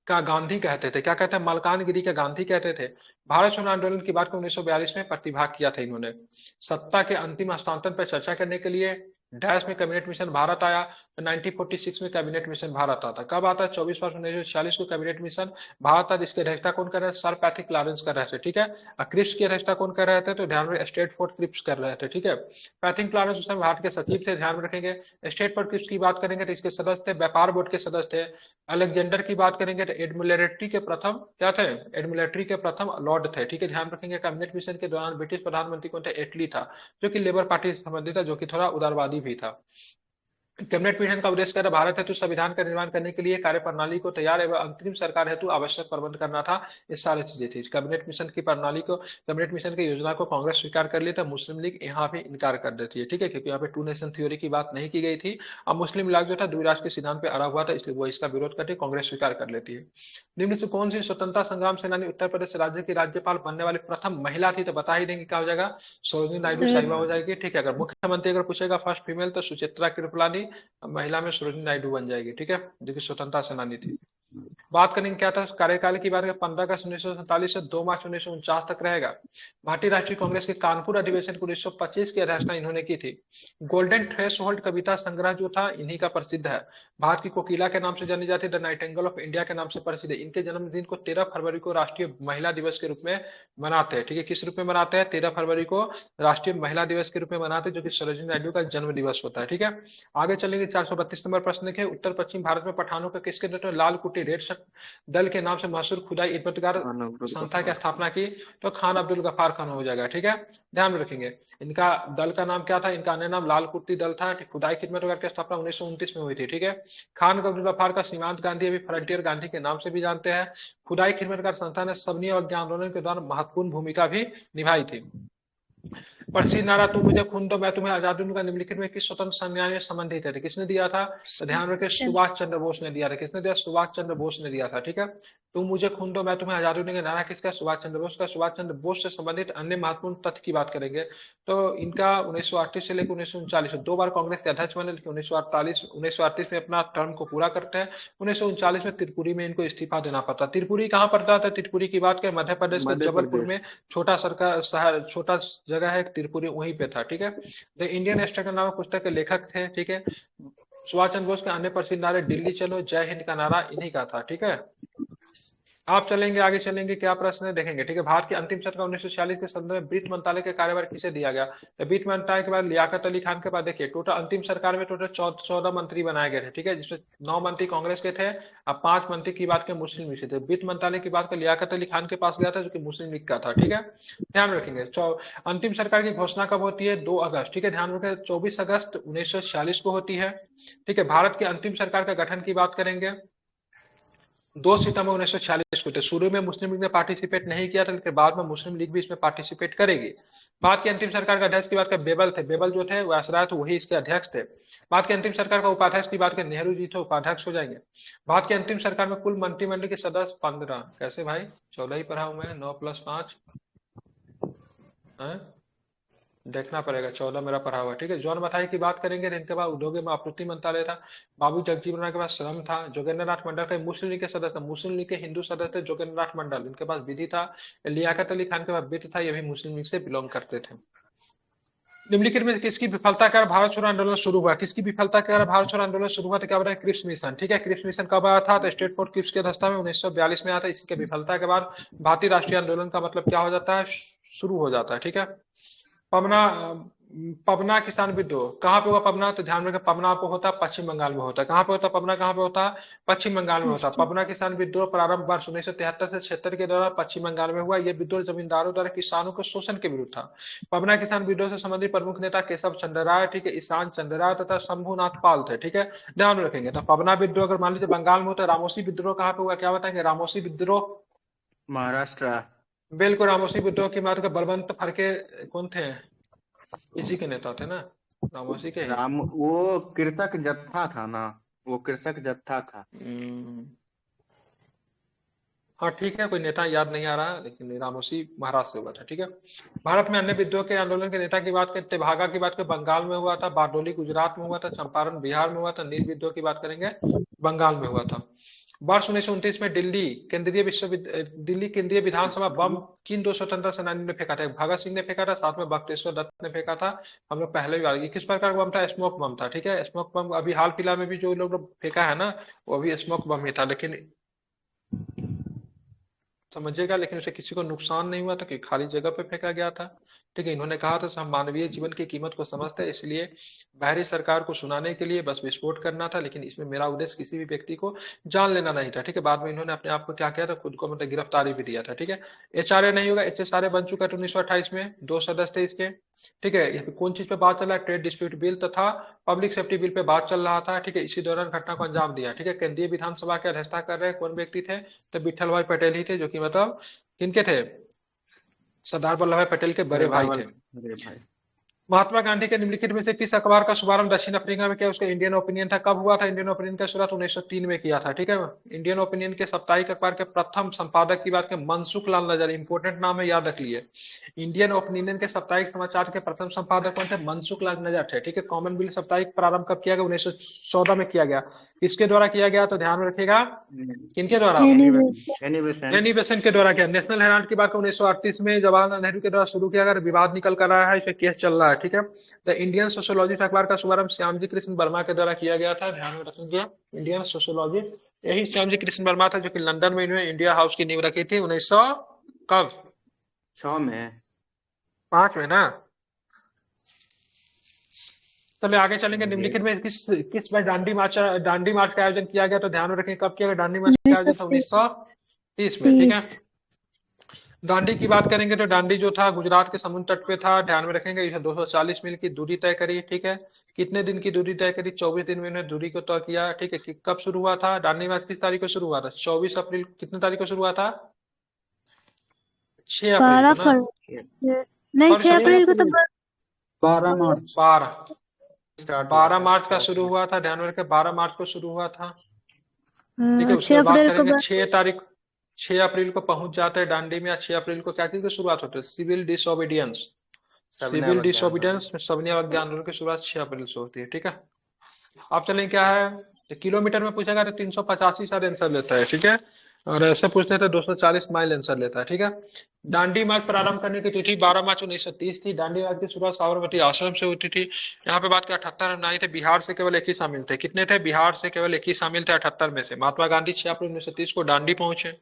का गांधी कहते थे। क्या कहते हैं? मलकानगिरी का गांधी कहते थे। भारत छोड़ो आंदोलन की बात को 1942 में प्रतिभाग किया था इन्होंने। सत्ता के अंतिम हस्तांतरण पर चर्चा करने के लिए डैश में कैबिनेट मिशन भारत आया। तो 1946 में कैबिनेट मिशन भारत आता। कब आता है? 24 मार्च 1946 को कैबिनेट मिशन भारत था, जिसकी अध्यक्षता कौन कर रहे थे? सर पैट्रिक लॉरेंस कर रहे थे, ठीक है। क्रिप्स की अध्यक्षता कौन कर रहे थे? तो ध्यान में स्टेट फोर्ट क्रिप्स कर रहे थे, ठीक है। पैट्रिक लॉरेंस उस समय भारत के सचिव थे, ध्यान में रखेंगे। स्टेट फोर्ट क्रिप्स की बात करेंगे तो इसके सदस्य थे, व्यापार बोर्ड के सदस्य थे। अलेक्जेंडर की बात करेंगे तो एडमिलिट्री के प्रथम क्या थे? एडमिलिट्री के प्रथम लॉर्ड थे, ठीक है, ध्यान रखेंगे। कैबिनेट मिशन के दौरान ब्रिटिश प्रधानमंत्री कौन थे? एटली था, जो कि लेबर पार्टी से संबंधित था, जो कि थोड़ा उदारवादी भी था। कैबिनेट मिशन का उद्देश्य क्या था? भारत हेतु संविधान का निर्माण करने के लिए कार्यप्रणाली को तैयार एवं अंतरिम सरकार हेतु आवश्यक प्रबंध करना था। ये सारी चीजें थी। कैबिनेट मिशन की प्रणाली को, कैबिनेट मिशन की योजना को कांग्रेस स्वीकार कर लेता, मुस्लिम लीग यहाँ पे इनकार कर देती है, ठीक है, क्योंकि यहाँ पे टू नेशन थ्योरी की बात नहीं की गई थी। अब मुस्लिम लीग जो था द्विराष्ट्र के सिद्धांत पे अड़ा हुआ था, इसलिए वो इसका विरोध करके कांग्रेस स्वीकार कर लेती है। निम्न से कौन सी स्वतंत्रता संग्राम सेनानी उत्तर प्रदेश राज्य की राज्यपाल बनने वाली प्रथम महिला थी? तो बता ही देंगे क्या हो जाएगा? सरोजिनी नायडू साहिबा हो जाएगी, ठीक है। अगर मुख्यमंत्री अगर पूछेगा फर्स्ट फीमेल तो सुचित्रा कृपलानी, महिला में सरोजिनी नायडू बन जाएगी, ठीक है, जो कि स्वतंत्रता सेनानी थी। बात करेंगे क्या था कार्यकाल की बात, 15 अगस्त 1947 से 2 मार्च 1949 तक रहेगा। भारतीय राष्ट्रीय कांग्रेस के कानपुर अधिवेशन को 1925 की अध्यक्षता इन्होंने की थी। गोल्डन थ्रेशोल्ड कविता संग्रह जो था इन्हीं का प्रसिद्ध है। भारत की कोकिला के नाम से जानी जाती है, द नाइटिंगेल ऑफ इंडिया के नाम से प्रसिद्ध है। इनके जन्मदिन को 13 फरवरी को राष्ट्रीय महिला दिवस के रूप में मनाते हैं, ठीक है। किस रूप में मनाते हैं? 13 फरवरी को राष्ट्रीय महिला दिवस के रूप में मनाते हैं, जो कि सरोजिनी नायडू का जन्म दिवस होता है, ठीक है। आगे चलेंगे 432 नंबर प्रश्न देखिए। उत्तर पश्चिम भारत में पठानों का किसके नेतृत्व में लाल कुटी रेड दल के नाम से मशहूर खुदाई इबादतगार संस्था की स्थापना की? तो खान अब्दुल गफ्फार खान हो जाएगा, ठीक है, ध्यान में रखेंगे। इनका दल का नाम क्या था? इनका अन्य नाम लाल कुर्ती दल था। खुदाई खिदमतगार की स्थापना 1929 में हुई थी, ठीक है। खान अब्दुल गफ्फार का सीमांत गांधी अभी फ्रंटियर गांधी के नाम से भी जानते हैं। खुदाई खिदमतगार संस्था ने सबनी अवज्ञा आंदोलन के दौरान महत्वपूर्ण भूमिका भी निभाई थी। प्रसिद्ध नारा तुम मुझे खून दो मैं तुम्हें आजादी दूंगा निम्नलिखित में किस स्वतंत्र सेनानी से संबंधित है? किसने दिया था? तो ध्यान रखें, सुभाष चंद्र बोस ने दिया था। किसने दिया? सुभाष चंद्र बोस ने दिया था, ठीक है। तुम मुझे खून दो मैं तुम्हें आजादी दूंगा नारा किसका? सुभाष चंद्र बोस का। सुभाष चंद्र बोस से संबंधित अन्य महत्वपूर्ण तथ्य की बात करेंगे तो इनका 1938 से लेकर 1939 दो बार कांग्रेस के अध्यक्ष बने, लेकिन 1938 में अपना टर्म को पूरा करते हैं। 1939 में त्रिपुरी में इनको इस्तीफा देना पड़ता। त्रिपुरी कहाँ पड़ता था? त्रिपुरी की बात करें मध्य प्रदेश के जबलपुर में छोटा सरकार शहर, छोटा जगह है त्रिपुरी, वहीं पे था, ठीक है। द इंडियन स्ट्रगल नामक पुस्तक के लेखक थे, ठीक है। सुभाष चंद्र बोस के अन्य प्रसिद्ध नारे दिल्ली चलो, जय हिंद का नारा इन्हीं का था, ठीक है। आप चलेंगे आगे, चलेंगे क्या प्रश्न है देखेंगे, ठीक है। भारत की अंतिम सरकार 1946 के संदर्भ में वित्त मंत्रालय के कार्यभार किसे दिया गया? तो वित्त मंत्रालय के बाद लियाकत अली खान के बाद देखिए टोटल अंतिम सरकार में टोटल 14 मंत्री बनाए गए थे, ठीक है, जिसमें 9 मंत्री कांग्रेस के थे। अब 5 मंत्री की बात करें मुस्लिम लीग से थे। वित्त मंत्रालय की बात कर लियाकत अली खान के पास गया था, जो कि मुस्लिम लीग का था, ठीक है, ध्यान रखेंगे। अंतिम सरकार की घोषणा कब होती है? 2 अगस्त, ठीक है, ध्यान रखें 24 अगस्त 1946 को होती है, ठीक है। भारत की अंतिम सरकार का गठन की बात करेंगे 2 सितंबर 1946 को थे। शुरू में मुस्लिम लीग ने पार्टिसिपेट नहीं किया था, लेकिन बाद में मुस्लिम लीग भी इसमें पार्टिसिपेट करेगी। भारत की अंतिम सरकार का अध्यक्ष की बात करें बेबल थे। बेबल जो थे वायसराय थे, वही इसके अध्यक्ष थे। भारत की अंतिम सरकार का उपाध्यक्ष की बात करें नेहरू जी थे, उपाध्यक्ष हो जाएंगे। भारत की अंतिम सरकार में कुल मंत्रिमंडल के सदस्य 15। कैसे भाई? 14 ही पढ़ा हूं मैं, 9 + 5 देखना पड़ेगा, 14 मेरा पढ़ा हुआ, ठीक है। जॉन मथाई की बात करेंगे, इनके बाद उद्योग एवं आपूर्ति मंत्रालय था। बाबू जगजीवन राम के पास श्रम था। जोगेंद्र नाथ मंडल का मुस्लिम लीग के सदस्य, मुस्लिम लीग के हिंदू सदस्य जोगेंद्र नाथ मंडल, इनके पास विधि था। लियाकत अली खान के पास वित्त था, ये भी मुस्लिम लीग से बिलोंग करते थे। निम्नलिखित में किसकी विफलता के कारण भारत छोड़ो आंदोलन शुरू हुआ? किसकी विफलता के कारण भारत छोड़ो आंदोलन शुरू हुआ? तो क्या बताया? क्रिप्स मिशन, ठीक है। क्रिप्स मिशन कब आया था? तो स्टेट फोर्ट क्रिप्स की अध्यक्षता में 1942 में आया था। इसकी विफलता के बाद भारतीय राष्ट्रीय आंदोलन का मतलब क्या हो जाता है? शुरू हो जाता है, ठीक है। पबना किसान विद्रोह कहाँ पे हुआ? पबना, तो ध्यान रखें पबना पे होता है पश्चिम बंगाल में होता है। कहाँ पे होता है पबना? कहाँ पे होता है? पश्चिम बंगाल में होता है। पबना किसान विद्रोह प्रारंभ वर्ष 1973 से 76 के दौरान पश्चिम बंगाल में हुआ। यह विद्रोह जमींदारों द्वारा किसानों के शोषण के विरुद्ध था। पबना किसान विद्रोह से संबंधित प्रमुख नेता केशव चंद्र राय, ठीक है, ईशान चंद्र राय तथा शंभुनाथ पाल थे, ठीक है, ध्यान रखेंगे। तो पबना विद्रोह अगर मान लीजिए बंगाल में होता है। रामोसी विद्रोह कहाँ पे हुआ? क्या बताएंगे? रामोसी विद्रोह महाराष्ट्र। बिल्कुल रामोसी विद्रोह की बात का बलवंत फड़के कौन थे, इसी के नेता थे ना, रामोसी के ही। राम वो कृषक जत्था था ना, वो कृषक जत्था था। हम्म, हाँ ठीक है, कोई नेता याद नहीं आ रहा, लेकिन रामोसी महाराज से हुआ था, ठीक है। भारत में अन्य विद्रोह के आंदोलन के नेता की बात करें, तेभागा की बात करें, बंगाल में हुआ था, बारडोली गुजरात में हुआ था, चंपारण बिहार में हुआ था, नील विद्रोह की बात करेंगे बंगाल में हुआ था। वर्ष 1929 में दिल्ली केंद्रीय विधानसभा बम किन दो स्वतंत्रता सेनानियों ने फेंका था, भगत सिंह ने फेंका था, साथ में बख्तियार दत्त ने फेंका था। हम लोग पहले भी ये किस प्रकार का बम था, स्मोक बम था, ठीक है। स्मोक बम अभी हाल फिलहाल में भी जो लोग फेंका है ना, वो अभी स्मोक बम ही था, लेकिन समझिएगा, लेकिन उसे किसी को नुकसान नहीं हुआ था क्योंकि खाली जगह पे फेंका गया था, ठीक है। इन्होंने कहा था हम मानवीय जीवन की कीमत को समझते हैं, इसलिए बाहरी सरकार को सुनाने के लिए बस विस्फोट करना था, लेकिन इसमें मेरा उद्देश्य किसी भी व्यक्ति को जान लेना नहीं था, ठीक है। बाद में इन्होंने अपने आप को क्या किया था, खुद को मतलब गिरफ्तारी भी दिया था, ठीक है। एचआरए नहीं होगा, एचएसआरए बन चुका है 1928 में, 2 सदस्य थे इसके, ठीक है। यहाँ पे कौन चीज पे बात चल रहा है, ट्रेड डिस्प्यूट बिल तथा पब्लिक सेफ्टी बिल पे बात चल रहा था, ठीक है। इसी दौरान घटना को अंजाम दिया, ठीक है। केंद्रीय विधानसभा की अध्यक्षता कर रहे कौन व्यक्ति थे, तो विठल भाई पटेल ही थे, जो कि मतलब किनके थे, सरदार वल्लभ भाई पटेल के बड़े भाई थे। अरे भाई, महात्मा गांधी के निम्नलिखित में से किस अखबार का शुभारंभ दक्षिण अफ्रीका में किया, उसका इंडियन ओपिनियन था। कब हुआ था इंडियन ओपिनियन का शुरुआत, 1903 में किया था, ठीक है। इंडियन ओपिनियन के साप्ताहिक अखबार के प्रथम संपादक की बात करें, मनसुख लाल नजर, इंपोर्टेंट नाम है, याद रख लिए। इंडियन ओपिनियन के साप्ताहिक समाचार के प्रथम संपादक कौन थे, मनसुख लाल नजर थे, ठीक है। कॉमनवेल्थ साप्ताहिक प्रारंभ कब किया गया, 1914 में किया गया। किसके द्वारा किया गया, तो ध्यान में रखिएगा, किनके द्वारा, एनी बेसेंट। एनी बेसेंट के द्वारा किया। नेशनल हेराल्ड की बात 1938 में जवाहरलाल नेहरू के द्वारा शुरू किया गया, विवाद निकल कर रहा है, इस पे केस चल रहा है, ठीक है। द इंडियन सोशियोलॉजिस्ट अखबार का शुभारंभ श्यामजी कृष्ण वर्मा के द्वारा किया गया था, ध्यान में रखेंगे। इंडियन सोशियोलॉजिस्ट यही श्यामजी कृष्ण वर्मा था, जो कि लंदन में इन्होंने इंडिया हाउस की नींव रखी थी 1900 कब, 6 में। 5 में ना। चलिए आगे चलेंगे। निम्नलिखित में किस बार दांडी मार्च का आयोजन किया गया, तो ध्यान में रखें कब किया गया दांडी मार्च का आयोजन था, 1930 में, ठीक है। दांडी की बात करेंगे तो दांडी जो था गुजरात के समुद्र तट पे था, ध्यान में रखेंगे। यह 240 मील की दूरी तय करी, ठीक है। कितने दिन की दूरी तय करी, 24 दिन में इन्होंने दूरी को तय किया, ठीक है। कब शुरू हुआ था दांडी मार्च, किस तारीख को शुरू हुआ था, 24 अप्रैल, कितने तारीख को शुरू हुआ था, 6 अप्रैल को ना, नहीं, और 6 अप्रैल को तो 12 मार्च 12 मार्च का शुरू हुआ था, ध्यान में रखें 12 मार्च को शुरू हुआ था, ठीक है। 6 उसके बाद अप्रैल को करेंगे 6 अप्रैल को पहुंच जाते हैं दांडी में। 6 अप्रैल को क्या चीज की शुरुआत होती है, सिविल डिसोबीडियंस, सिविल डिसोबीडियंस में सबने अवज्ञा आंदोलन की शुरुआत 6 अप्रैल से होती है, ठीक है। आप चलें क्या है, तो किलोमीटर में पूछेगा तो 385 शायद आंसर लेता है, ठीक है। और ऐसे पूछते हैं तो 240 माइल आंसर लेता है, ठीक है। दांडी मार्च प्रारंभ करने की तिथि 12 मार्च 1930 थी। दांडी मार्च की शुरुआत साबरमती आश्रम से होती थी। यहाँ पे बात की 78 अनुयायी थे, बिहार से केवल एक ही शामिल थे। कितने थे, बिहार से केवल एक ही शामिल थे 78 में से। महात्मा गांधी 6 अप्रैल 1930 को दांडी पहुंचे।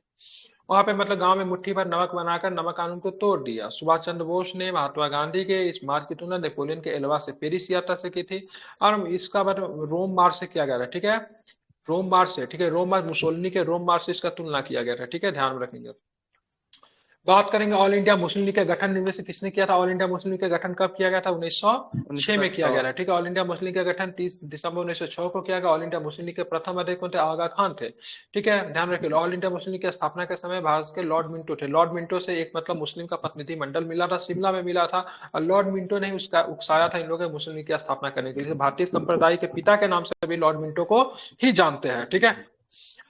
वहां पे मतलब गांव में मुट्ठी भर नमक बनाकर नमक कानून को तोड़ दिया। सुभाष चंद्र बोस ने महात्मा गांधी के इस मार्च की तुलना नेपोलियन के एल्वा से पेरिस यात्रा से की थी, और इसका मतलब रोम मार्च से किया गया था, ठीक है। रोम मार्च से, ठीक है। रोम मार्च मुसोलिनी के रोम मार्च से इसका तुलना किया गया था, ठीक है, ध्यान में रखेंगे। बात करेंगे ऑल इंडिया मुस्लिम लीग का गठन निम्न से किसने किया था। ऑल इंडिया मुस्लिम लीग का गठन कब किया गया था, 1906 में किया गया था, ठीक है। ऑल इंडिया मुस्लिम लीग का गठन 30 दिसंबर 1906 को किया गया। ऑल इंडिया मुस्लिम लीग के प्रथम अध्यक्ष कौन थे, आगा खान थे, ठीक है, ध्यान रखिए। ऑल इंडिया मुस्लिम लीग की स्थापना के समय भारत के लॉर्ड मिंटो थे। लॉर्ड मिंटो से एक मतलब मुस्लिम का प्रतिनिधि मंडल मिला था, शिमला में मिला था, और लॉर्ड मिंटो ने उसका उकसाया था इन लोगों के मुस्लिम लीग की स्थापना करने के लिए। भारतीय संप्रदाय के पिता के नाम से भी लॉर्ड मिंटो को ही जानते हैं, ठीक है।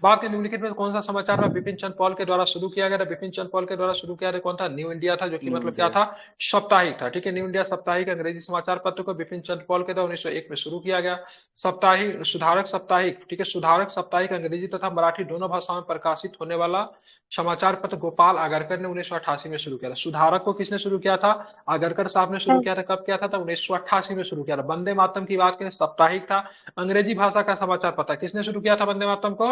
बात के निम्नलिखित में कौन सा समाचार बिपिन चंद्र पॉल के द्वारा शुरू किया गया था। बिपिन चंद्र पॉल के द्वारा शुरू किया था कौन था, न्यू इंडिया था, जो कि मतलब क्या था, साप्ताहिक था, ठीक है। न्यू इंडिया साप्ताहिक अंग्रेजी समाचार पत्र को बिपिन चंद्र पॉल के द्वारा 1901 में शुरू किया गया। साप्ताहिक सुधारक साप्ताहिक, ठीक है, सुधारक साप्ताहिक अंग्रेजी तथा मराठी दोनों भाषाओं में प्रकाशित होने वाला समाचार पत्र गोपाल आगरकर ने 1988 में शुरू किया था। सुधारक को किसने शुरू किया था, आगरकर साहब ने शुरू किया था। कब किया था, 1988 में शुरू किया था। वंदे मातरम की बात करें, साप्ताहिक था, अंग्रेजी भाषा का समाचार पत्र। किसने शुरू किया था वंदे मातरम को,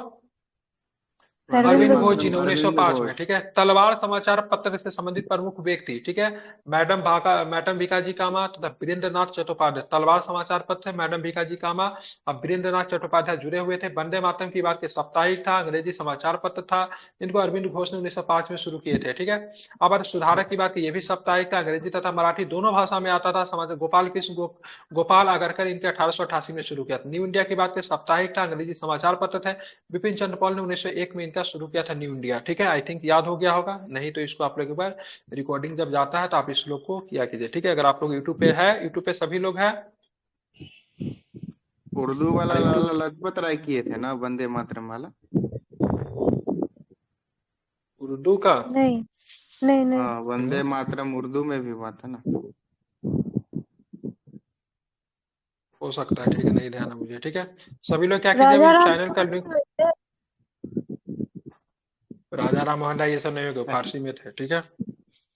अरविंद घोष जी ने 1905 में, ठीक है। तलवार समाचार पत्र से संबंधित प्रमुख व्यक्ति, ठीक है, मैडम भीकाजी कामा तथा वीरेंद्र नाथ चट्टोपाध्याय। तलवार समाचार पत्र से मैडम भीकाजी कामा और वीरेंद्र नाथ चट्टोपाध्याय जुड़े हुए थे। वंदे मातरम की बात के साप्ताहिक था, अंग्रेजी समाचार पत्र था, इनको अरविंद घोष ने 1905 में शुरू किए थे, ठीक है। अब सुधारक की बात की, ये भी साप्ताहिक था, अंग्रेजी तथा मराठी दोनों भाषा में आता था। समाचार गोपाल आगरकर इनके 1888 में शुरू किया था। न्यू इंडिया की बात के साप्ताहिक था, अंग्रेजी समाचार पत्र थे। बिपिन चंद्र पॉल ने 1901 में क्या शुरू किया था? New India. ठीक है, आई थिंक याद हो गया होगा, नहीं तो इसको आप लोग एक बार रिकॉर्डिंग जब जाता है तो आप इस लोग को किया कीजिए। ठीक है, अगर आप लोग यूट्यूब पे है, यूट्यूब पे सभी लोग हैं, उर्दू वाला यूट्यूब लाला लाजपत राय किए थे ना, वंदे मातरम वाला। उर्दू का? नहीं नहीं नहीं हाँ, वंदे मातरम उर्दू में भी हुआ था ना। हो सकता है, ठीक है, नहीं ध्यान है मुझे। ठीक है, सभी लोग क्या कीजिए, राजा अभी राम चैनल का लिंक, राजा राम मोहन राय ये सब नहीं होगा, फारसी में थे। ठीक है,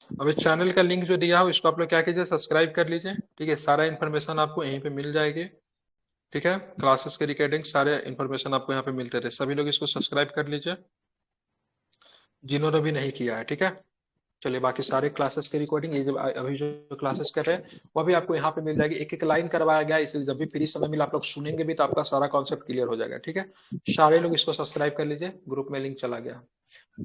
अभी चैनल का लिंक जो दिया हो इसको आप लोग क्या कीजिए, सब्सक्राइब कर लीजिए। ठीक है, सारा इन्फॉर्मेशन आपको यहीं पे मिल जाएगी। ठीक है, क्लासेस के रिकॉर्डिंग सारे इन्फॉर्मेशन आपको यहाँ पे मिलते रहे, सभी लोग इसको सब्सक्राइब कर लीजिए जिन्होंने भी नहीं किया है। ठीक है, चलिए बाकी सारे क्लासेस की रिकॉर्डिंग, ये जब अभी जो क्लासेस कर रहे हैं वो भी आपको यहाँ पे मिल जाएगी, एक एक लाइन करवाया गया है, इसलिए जब भी फ्री समय मिला आप लोग सुनेंगे भी तो आपका सारा कॉन्सेप्ट क्लियर हो जाएगा। ठीक है, सारे लोग इसको सब्सक्राइब कर लीजिए, ग्रुप में लिंक चला गया।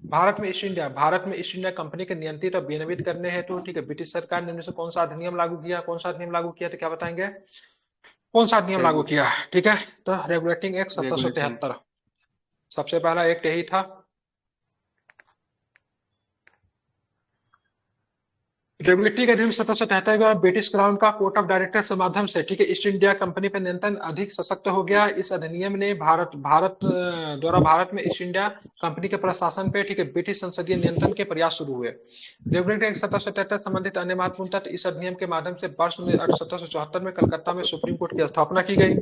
भारत में ईस्ट इंडिया कंपनी के नियंत्रित और विनियमित करने हेतु, ठीक है, ब्रिटिश सरकार ने 1900 कौन सा अधिनियम लागू किया? कौन सा अधिनियम लागू किया? तो क्या बताएंगे, कौन सा अधिनियम लागू किया? ठीक है, तो रेगुलेटिंग एक्ट रेगुलेटिंग 1773 सबसे पहला एक्ट यही था। रेगुलेटरी अधिनियम 1773 में ब्रिटिश क्राउन का कोर्ट ऑफ डायरेक्टर्स के माध्यम से, ठीक है, ईस्ट इंडिया कंपनी पर नियंत्रण अधिक सशक्त हो गया। इस अधिनियम ने भारत में ईस्ट इंडिया कंपनी के प्रशासन पे, ठीक है, ब्रिटिश संसदीय नियंत्रण के प्रयास शुरू हुए। रेगुलेटरी एक्ट 1773 संबंधित अन्य महत्वपूर्ण तथ्य, इस अधिनियम के माध्यम से वर्ष 1774 में कलकत्ता में सुप्रीम कोर्ट की स्थापना की गई।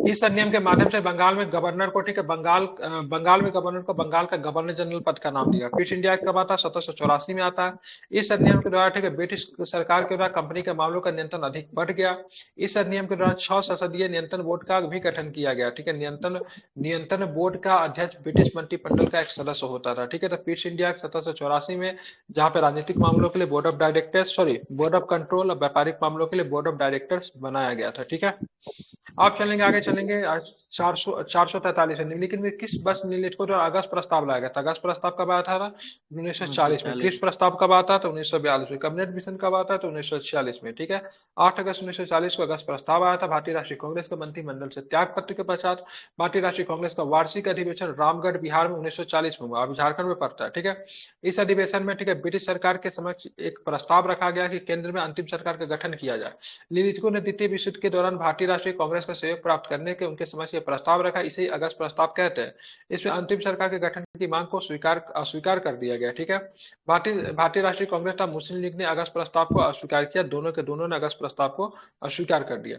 इस अधिनियम के माध्यम से बंगाल में गवर्नर को, ठीक है, बंगाल में गवर्नर को बंगाल का गवर्नर जनरल पद का नाम दिया। ईस्ट इंडिया कब आता है? 1784 में आता है। इस अधिनियम के द्वारा, ठीक है, ब्रिटिश सरकार के द्वारा कंपनी के मामलों का नियंत्रण अधिक बढ़ गया। इस अधिनियम के द्वारा 6 संसदीय नियंत्रण बोर्ड का भी गठन किया गया। ठीक है, नियंत्रण बोर्ड का अध्यक्ष ब्रिटिश मंत्रिमंडल का एक सदस्य होता था। ठीक है, तो ईस्ट इंडिया 1784 में, जहाँ पे राजनीतिक मामलों के लिए board of directors, board of control और व्यापारिक मामलों के लिए बोर्ड ऑफ डायरेक्टर्स बनाया गया था। ठीक है, आप चलेंगे आगे, चलेंगे 443 निम्नलिखित में किस वर्ष निम्नलिखित को अगस्त प्रस्ताव लाया गया था? अगस्त प्रस्ताव कब आया था? 1940 में। क्रिस प्रस्ताव कब आता है? तो 1942 में। कैबिनेट मिशन कब आता है? तो 1946 में। ठीक है, 8 अगस्त 1940 को अगस्त प्रस्ताव आया था। भारतीय राष्ट्रीय कांग्रेस के मंत्रिमंडल से त्याग पत्र के पश्चात भारतीय राष्ट्रीय कांग्रेस का वार्षिक अधिवेशन रामगढ़ बिहार में 1940 में हुआ। अभी झारखंड में पड़ता है। ठीक है, इस अधिवेशन में, ठीक है, ब्रिटिश सरकार के समक्ष एक प्रस्ताव रखा गया कि केंद्र में अंतिम सरकार का गठन किया जाए। निरीक्षकों ने द्वितीय विश्व युद्ध के दौरान भारतीय राष्ट्रीय कांग्रेस का सहयोग प्राप्त करने के उनके समक्ष ये प्रस्ताव रखा, इसे अगस्त प्रस्ताव कहते हैं। इसमें अंतिम सरकार के गठन की मांग को अस्वीकार कर दिया गया। ठीक है, भारतीय राष्ट्रीय कांग्रेस तथा मुस्लिम लीग ने अगस्त प्रस्ताव को अस्वीकार किया, दोनों ने अगस्त प्रस्ताव को अस्वीकार कर दिया।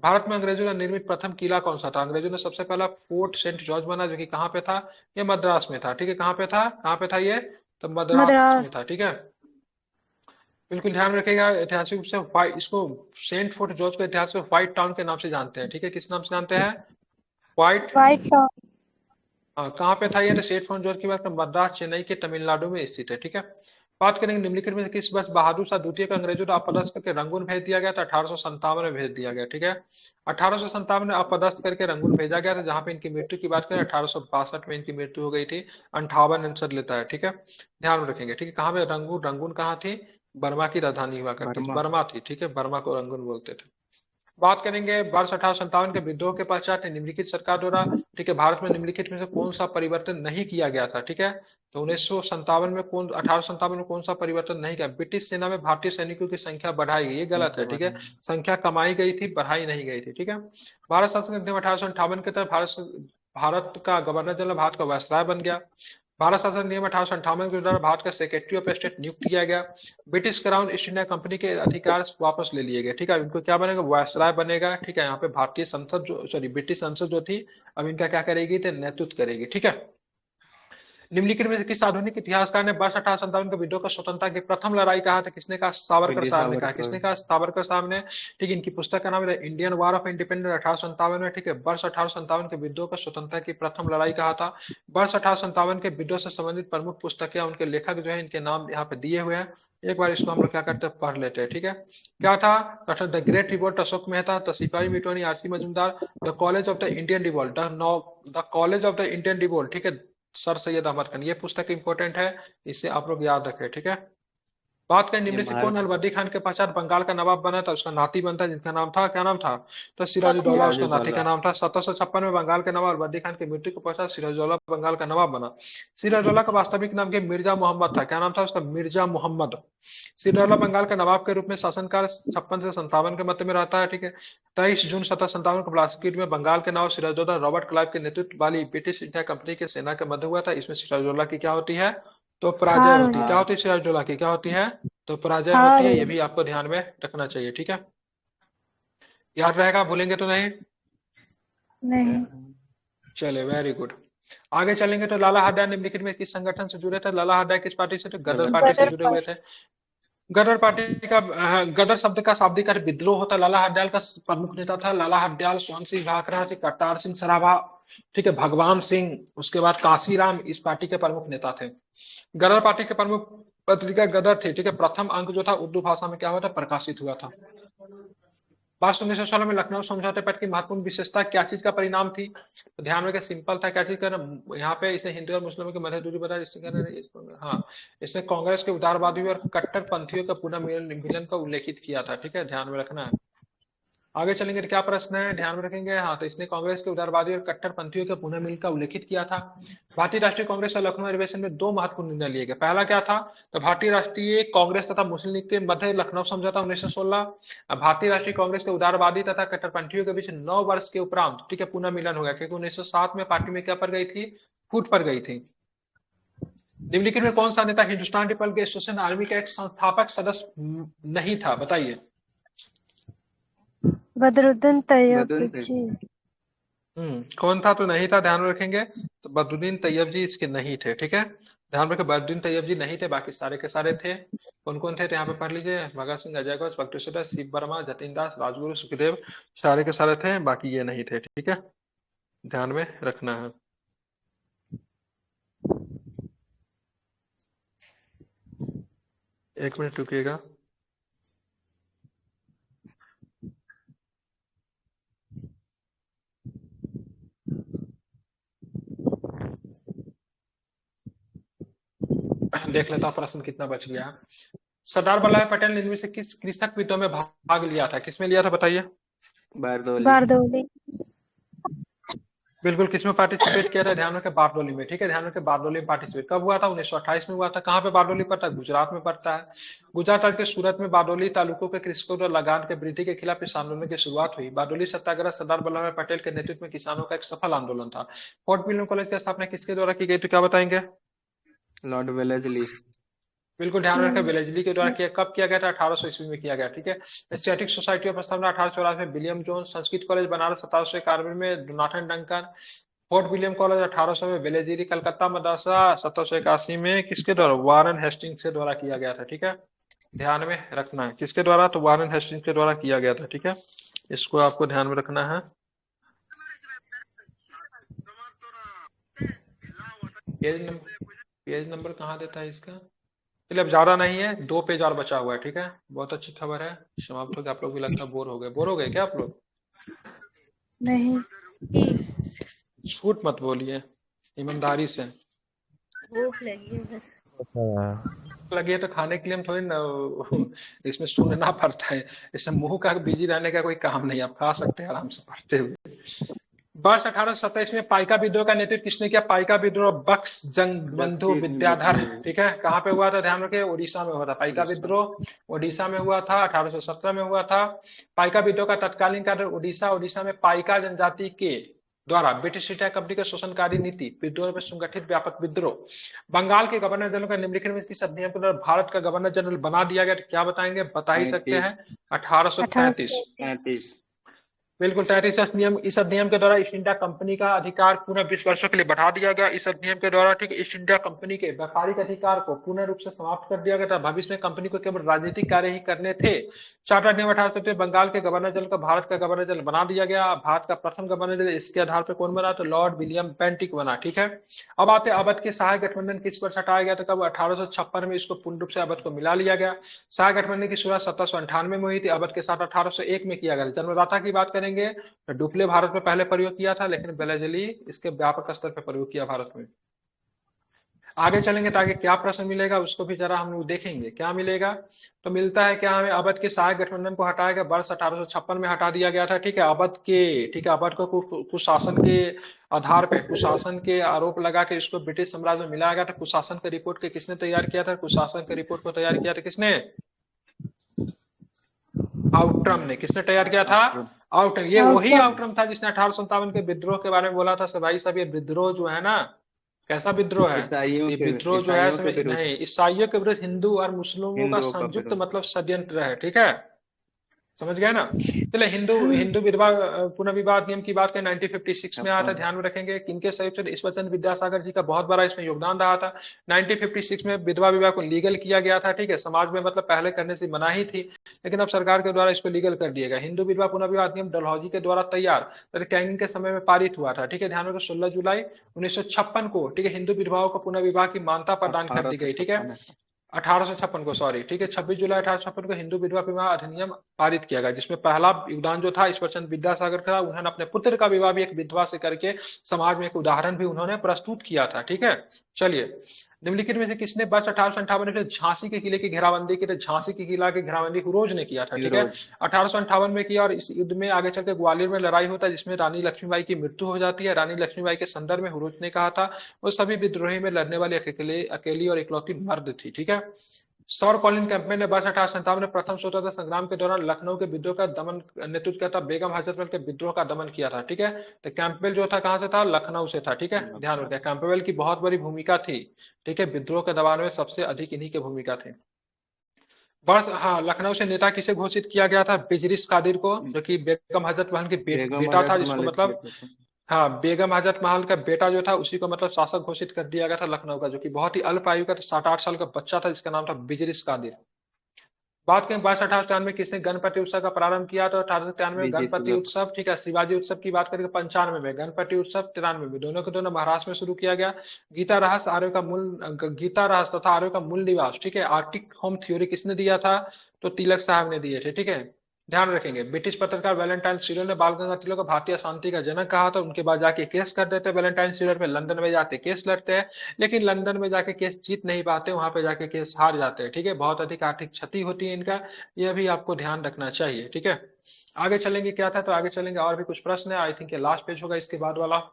भारत में अंग्रेजों ने निर्मित प्रथम किला कौन सा था? अंग्रेजों ने सबसे पहला फोर्ट सेंट जॉर्ज बना, जो कि कहाँ पे था? ये मद्रास में था। ठीक है, कहाँ पे था ये? तो मद्रास में था। ठीक है, बिल्कुल ध्यान रखिएगा। ऐतिहासिक रूप से इसको सेंट फोर्ट जॉर्ज को इतिहास में व्हाइट टाउन के नाम से जानते हैं। ठीक है, किस नाम से जानते हैं? White town. हाँ, कहाँ पे था ये? सेंट फोर्ट जॉर्ज की बात मद्रास, चेन्नई के तमिलनाडु में स्थित है। ठीक है, बात करेंगे निम्नलिखित में किस वर्ष बहादुर शाह द्वितीय को अंग्रेजों द्वारा अपदस्थ करके रंगून भेज दिया गया था? 1857 में भेज दिया गया। ठीक है, 1857 में अपदस्थ करके रंगून भेजा गया था, जहां पे इनकी मृत्यु की बात करें 1862 में इनकी मृत्यु हो गई थी। 58 आंसर लेता है। ठीक है, ध्यान रखेंगे। ठीक है, कहाँ पे रंगून कहाँ थी? बर्मा की राजधानी हुआ करती थी, बर्मा थी। ठीक है, बर्मा को रंगून बोलते थे। बात करेंगे वर्ष 1857 के विद्रोह के पश्चात निम्नलिखित सरकार द्वारा, ठीक है, भारत में निम्नलिखित में से कौन सा परिवर्तन नहीं किया गया था? ठीक है, तो 1857 में कौन सा परिवर्तन नहीं किया? ब्रिटिश सेना में भारतीय सैनिकों की संख्या बढ़ाई गई, ये गलत है। ठीक है, संख्या कमाई गई थी, बढ़ाई नहीं गई थी। ठीक है, भारत शासन अधिनियम 1858 के तहत भारत का गवर्नर जनरल भारत का वायसराय बन गया। भारत शासन नियम 1858 के द्वारा भारत का सेक्रेटरी ऑफ स्टेट नियुक्त किया गया। British crown east India company के अधिकार वापस ले लिए गए। ठीक है, इनको क्या बनेगा? वायसराय बनेगा। ठीक है, यहाँ पे भारतीय संसद ब्रिटिश संसद जो थी, अब इनका क्या करेगी? तो नेतृत्व करेगी। ठीक है, निम्नलिखित में से किस आधुनिक इतिहासकार ने वर्ष 1857 के विद्रोह का स्वतंत्रता की प्रथम लड़ाई कहा था? किसने कहा? सावरकर साहब ने कहा। किसने कहा? सावरकर साहब ने। ठीक है, इनकी पुस्तक का नाम है इंडियन वॉर ऑफ इंडिपेंडेंस 1857 में। ठीक है, वर्ष 1857 के विद्रोह का स्वतंत्रता की प्रथम लड़ाई कहा था। वर्ष 1857 के विद्रोह से संबंधित प्रमुख पुस्तकें, उनके लेखक जो है, इनके नाम यहाँ पे दिए हुए हैं। एक बार इसको हम लोग क्या करते हैं? पढ़ लेते हैं। ठीक है, क्या था? The great revolt Ashok Mehta, the sepoy mutiny R C Majumdar, the college of the Indian revolt, the college of the Indian revolt. ठीक है, सर सैयद अहमद खान। ये पुस्तक इंपॉर्टेंट है, इससे आप लोग याद रखें। ठीक है, बात करें ये निम्न से महाराज कौन अलवर्दी खान के पश्चात बंगाल का नवाब बना था, उसका नाती बनता जिनका नाम था, क्या नाम था, तो सिराजुद्दौला उसका नाती का सिराजुद्दौला। नाम था। 1756 में बंगाल के नवाब अलवर्दी खान की मृत्यु के पश्चात सिराजुद्दौला बंगाल का नवाब बना। सिराजुद्दौला का वास्तविक नाम के मिर्जा मोहम्मद था, क्या नाम था उसका, मिर्जा मोहम्मद। सिराजुद्दौला बंगाल के नवाब के रूप में शासनकाल 56 से 57 के मध्य में रहता है, ठीक है। 23 जून 1757 को प्लासीगुड़ी में बंगाल के नवाब सिराजुद्दौला रॉबर्ट क्लाइव के नेतृत्व वाली ब्रिटिश इंडिया कंपनी के सेना के मध्य हुआ था। इसमें सिराजुद्दौला की क्या होती है, तो पराजय हार होती है। क्या हार। होती है सिराजुद्दौला की, क्या होती है, तो पराजय हार होती है। ये भी आपको ध्यान में रखना चाहिए, ठीक है, याद रहेगा, भूलेंगे तो नहीं। नहीं। चले, वेरी गुड। आगे चलेंगे तो लाला हरदयाल निम्नलिखित में किस संगठन से जुड़े थे। लाला हरदयाल किस पार्टी से थे, गदर पार्टी से गदर जुड़े हुए थे। गदर पार्टी का गदर शब्द का शाब्दिक अर्थ विद्रोह होता है। लाला हरदयाल का प्रमुख नेता था लाला हरदयाल, सोहन सिंह भाखड़ा, करतार सिंह सराभा, ठीक है, भगवान सिंह, उसके बाद काशीराम इस पार्टी के प्रमुख नेता थे। गदर पार्टी के प्रमुख पत्रिका गदर थी, ठीक है। प्रथम अंक जो था उर्दू भाषा में क्या हुआ था, प्रकाशित हुआ था। वर्ष 1916 में लखनऊ समझौते पत्र की महत्वपूर्ण विशेषता क्या चीज का परिणाम थी, तो ध्यान रखें, सिंपल था, क्या चीज का, यहाँ पे इसने हिंदू और मुस्लिमों की मध्य दूरी बताया, हाँ, इसने कांग्रेस के उदारवादियों और कट्टरपंथियों का पुनः मिलन का उल्लेखित किया था, ठीक है, ध्यान में रखना है। आगे चलेंगे तो क्या प्रश्न है, ध्यान में रखेंगे, हाँ, तो इसने कांग्रेस के उदारवादी और कट्टरपंथियों के पुनः मिलन का उल्लेखित किया था। भारतीय राष्ट्रीय कांग्रेस और लखनऊ अधिवेशन में दो महत्वपूर्ण निर्णय लिए गए। पहला क्या था, तो भारतीय राष्ट्रीय कांग्रेस तथा मुस्लिम लीग के मध्य लखनऊ समझौता 1916। भारतीय राष्ट्रीय कांग्रेस के उदारवादी तथा कट्टरपंथियों के बीच 9 वर्ष के उपरांत, ठीक है, पुनः मिलन हो गया, क्योंकि 1907 में पार्टी में क्या पड़ गई थी, फूट पड़ गई थी। निम्नलिखित में कौन सा नेता हिंदुस्तान पीपल्स एसोसिएशन आर्मी का एक संस्थापक सदस्य नहीं था, बताइए। बदरुद्दीन तैयब जी। कौन था, तो नहीं था, ध्यान में रखेंगे, तो बदरुद्दीन तैयब जी इसके नहीं थे, ठीक है, ध्यान रखें, बदरुद्दीन तैयब जी नहीं थे, बाकी सारे के सारे थे। कौन कौन थे, तो यहाँ पे पढ़ लीजिए, भगत सिंह, अजय घोष, बख्तियार, शिव वर्मा, जतिन दास, राजगुरु, सुखदेव, सारे के सारे थे, बाकी ये नहीं थे, ठीक है, ध्यान में रखना है। एक मिनट रुकिएगा। देख लेता हूँ प्रश्न कितना बच गया। सरदार वल्लभ भाई पटेल ने इनमें से किस कृषक विद्रोह में भाग लिया था, किसमें लिया था, बताइए। बारदौली। बारदौली। बिल्कुल, किसमें पार्टिसिपेट किया था, ध्यान रखें, बारडोली में, ठीक है, ध्यान रखें, बारडोली में पार्टिसिपेट कब हुआ था, 1928 में हुआ था। कहाँ पे बारडोली पड़ता है, गुजरात में पड़ता है। गुजरात राज्य के सूरत में बारडोली तालुकों के कृषकों द्वारा लगान के वृद्धि के खिलाफ इस आंदोलन की शुरुआत हुई। बारडोली सत्याग्रह सरदार वल्लभ भाई पटेल के नेतृत्व में किसानों का एक सफल आंदोलन था। फोर्ट विलियम कॉलेज की स्थापना किसके द्वारा की गई, तो क्या बताएंगे। Lord Wellesley. बिल्कुल ध्यान रखें, वेलेस्ली के द्वारा किया, कब किया गया था, 1800 ईस्वी में किया गया, ठीक है। एशियाटिक सोसाइटी ऑफ स्थापना 1884 में William Jones. Sanskrit College Banaras 1791 में Donald Duncan. Fort William College 1800 में वेलेस्ली। कलकत्ता मदरसा 1781 में किसके द्वारा, वारन हेस्टिंग्स के द्वारा किया गया था, ठीक है, ध्यान में रखना है, किसके द्वारा, तो वारन हेस्टिंग्स के द्वारा किया गया था, ठीक है, इसको आपको ध्यान में रखना है। पेज नंबर कहाँ देता है इसका, चलिए अब ज्यादा नहीं है, 2 पेज और बचा हुआ है, ठीक है, बहुत अच्छी खबर है, समाप्त हो गया। आप लोग भी लगता है बोर हो गए क्या आप लोग, नहीं। झूठ मत बोलिए, ईमानदारी से। भूख लगी है बस। लगी है तो खाने के लिए हम थोड़ी ना इसमें सुनना पड़ता है, इसमें मुंह का बिजी रहने का कोई काम नहीं, आप खा सकते हैं आराम से पढ़ते हुए। वर्ष 1827 में पाइका विद्रोह का नेतृत्व किसने किया, पाइका विद्रोह बख्श जंगबंधु विद्याधर, ठीक है, कहाँ पे हुआ था, ध्यान रखिए, उड़ीसा में हुआ था। पाइका विद्रोह उड़ीसा में हुआ था, 1817 में हुआ था। पाइका विद्रोह का तत्कालीन कारण उड़ीसा में पाइका जनजाति के द्वारा ब्रिटिश ईस्ट इंडिया कंपनी के शोषणकारी नीति विद्रोह में संगठित व्यापक विद्रोह। बंगाल के गवर्नर जनरल का निम्नलिखित में किस अधिनियम के द्वारा भारत का गवर्नर जनरल बना दिया गया, क्या बताएंगे, बता ही सकते हैं, 1833। बिल्कुल, 33 अधिनियम, इस अधिनियम के द्वारा ईस्ट इंडिया कंपनी का अधिकार पुनः 20 वर्षों के लिए बढ़ा दिया गया। इस अधिनियम के द्वारा, ठीक है, ईस्ट इंडिया कंपनी के व्यापारिक अधिकार को पूर्ण रूप से समाप्त कर दिया गया था। भविष्य में कंपनी को केवल राजनीतिक कार्य ही करने थे। चार्टर अधिनियम 1870 बंगाल के गवर्नर जनरल का भारत का गवर्नर जनरल बना दिया गया। भारत का प्रथम गवर्नर जनरल इसके आधार पर कौन बना, तो लॉर्ड विलियम बेंटिक बना, ठीक है। अब आते अवध के सहायक गठबंधन किस पर हटाया गया, तो कब, 1856 में इसको पूर्ण रूप से अवध को मिला लिया गया। सहायक गठबंधन की शुरुआत 1798 में हुई थी, अवध के साथ 1801 में किया गया। जन्मदाता की बात करेंगे तो डुप्ले भारत में पहले प्रयोग किया था, लेकिन वेलेस्ली इसके व्यापक स्तर पर प्रयोग किया भारत में। आगे चलेंगे तो आगे क्या प्रश्न मिलेगा उसको भी जरा हम लोग देखेंगे क्या मिलेगा। तो मिलता है क्या हमें, अवध के सहायक गठबंधन को हटाया गया, वर्ष 1856 में हटा दिया गया था। ठीक है, अवध के, ठीक है, अवध को कुशासन के आधार पे, कुशासन के आरोप लगा के इसको ब्रिटिश साम्राज्य में मिलाया गया था। कुशासन के रिपोर्ट के किसने तैयार किया था, कुशासन के रिपोर्ट को तैयार किया था किसने, आउट्रम ने। किसने तैयार किया था, आउट्रम। ये वही आउट्रम था जिसने 1857 के विद्रोह के बारे में बोला था। भाई साहब, ये विद्रोह जो है ना, कैसा विद्रोह है, ईसाइयों ये के विद्रोह जो है ईसाइयों के विरुद्ध, नहीं, ईसाइयों के विरुद्ध हिंदू और मुस्लिमों का हिंदुओं का संयुक्त विरोध। मतलब षड्यंत्र है। ठीक है, समझ गए ना। चले, हिंदू हिंदू विधवा पुनर्विवाह नियम की बात करें, 1956 में आया था। ध्यान में रखेंगे किनके सहयोग से, ईश्वरचंद्र विद्यासागर जी का बहुत बड़ा इसमें योगदान रहा था। 1956 में विधवा विवाह को लीगल किया गया था। ठीक है, समाज में मतलब पहले करने से मनाही थी, लेकिन अब सरकार के द्वारा इसको लीगल कर दिया गया। हिंदू विधवा पुनर्विवाह नियम डलहौजी के द्वारा तैयार कैंगिंग के समय में पारित हुआ था। ठीक है, ध्यान रखो 16 जुलाई 1956 को, ठीक है, हिंदू विधवाओं को पुनर्विवाह की मान्यता प्रदान कर दी गई। ठीक है, 1856 को, सॉरी, ठीक है, 26 जुलाई 1856 को हिंदू विधवा विवाह अधिनियम पारित किया गया, जिसमें पहला योगदान जो था ईश्वरचंद्र विद्यासागर का। उन्होंने अपने पुत्र का विवाह भी एक विधवा से करके समाज में एक उदाहरण भी उन्होंने प्रस्तुत किया था। ठीक है, चलिए, निम्नलिखित में से किसने वर्ष 1858 में झांसी के किले की घेराबंदी की? झांसी के किला की घेराबंदी हुरोज ने किया था। ठीक है, 1858 में किया, और इस युद्ध में आगे चलकर ग्वालियर में लड़ाई होता है जिसमें रानी लक्ष्मीबाई की मृत्यु हो जाती है। रानी लक्ष्मीबाई के संदर्भ में हुरोज ने कहा था वो सभी विद्रोही में लड़ने वाली अकेली और इकलौती मर्द थी। ठीक है, सर कॉलिन कैंपबेल ने वर्ष 1857 में प्रथम स्वतंत्रता संग्राम के दौरान लखनऊ के विद्रोह का दमन नेतृत्व किया था। बेगम हजरतमहल के विद्रोह का दमन किया था। ठीक है, तो कैंपबेल जो था कहां से था, लखनऊ से था। ठीक है, ध्यान रखें, कैंपबेल की बहुत बड़ी भूमिका थी। ठीक है, विद्रोह के दबाव में सबसे अधिक इन्हीं की भूमिका थी। वर्ष, हाँ, लखनऊ से नेता किसे घोषित किया गया था, बिजरिस कादिर को, जो कि बेगम हजरत महल के बेटा था, जिसको मतलब, हाँ, बेगम हजरत महल का बेटा जो था उसी को मतलब शासक घोषित कर दिया गया था लखनऊ का, जो कि बहुत ही अल्प आयु का 7-8 साल का बच्चा था जिसका नाम था बिजरिस कादिर। बात करें वर्ष 1893 किसने गणपति उत्सव का प्रारंभ किया, तो 1893 में गणपति उत्सव। ठीक है, शिवाजी उत्सव की बात करें 95 में, गणपति उत्सव 93 में, दोनों के दोनों महाराष्ट्र में शुरू किया गया। गीता रहस्य आर्यों का मूल, गीता रहस्य तथा आर्यों का मूल निवास, ठीक है, आर्टिक होम थ्योरी किसने दिया था, तो तिलक साहब ने दिए थे। ठीक है, ध्यान रखेंगे, ब्रिटिश पत्रकार वैलेंटाइन सीरियल ने बाल गंगाधर तिलक को भारतीय शांति का जनक कहा था। उनके बाद जाके केस कर देते वैलेंटाइन सीरियल में, लंदन में जाते केस लड़ते हैं, लेकिन लंदन में जाके केस जीत नहीं पाते, वहां पे जाके केस हार जाते हैं। ठीक है, बहुत अधिक आर्थिक क्षति होती है इनका, यह भी आपको ध्यान रखना चाहिए। ठीक है, आगे चलेंगे, क्या था, तो आगे चलेंगे, और भी कुछ प्रश्न है। आई थिंक ये लास्ट पेज होगा इसके बाद वाला।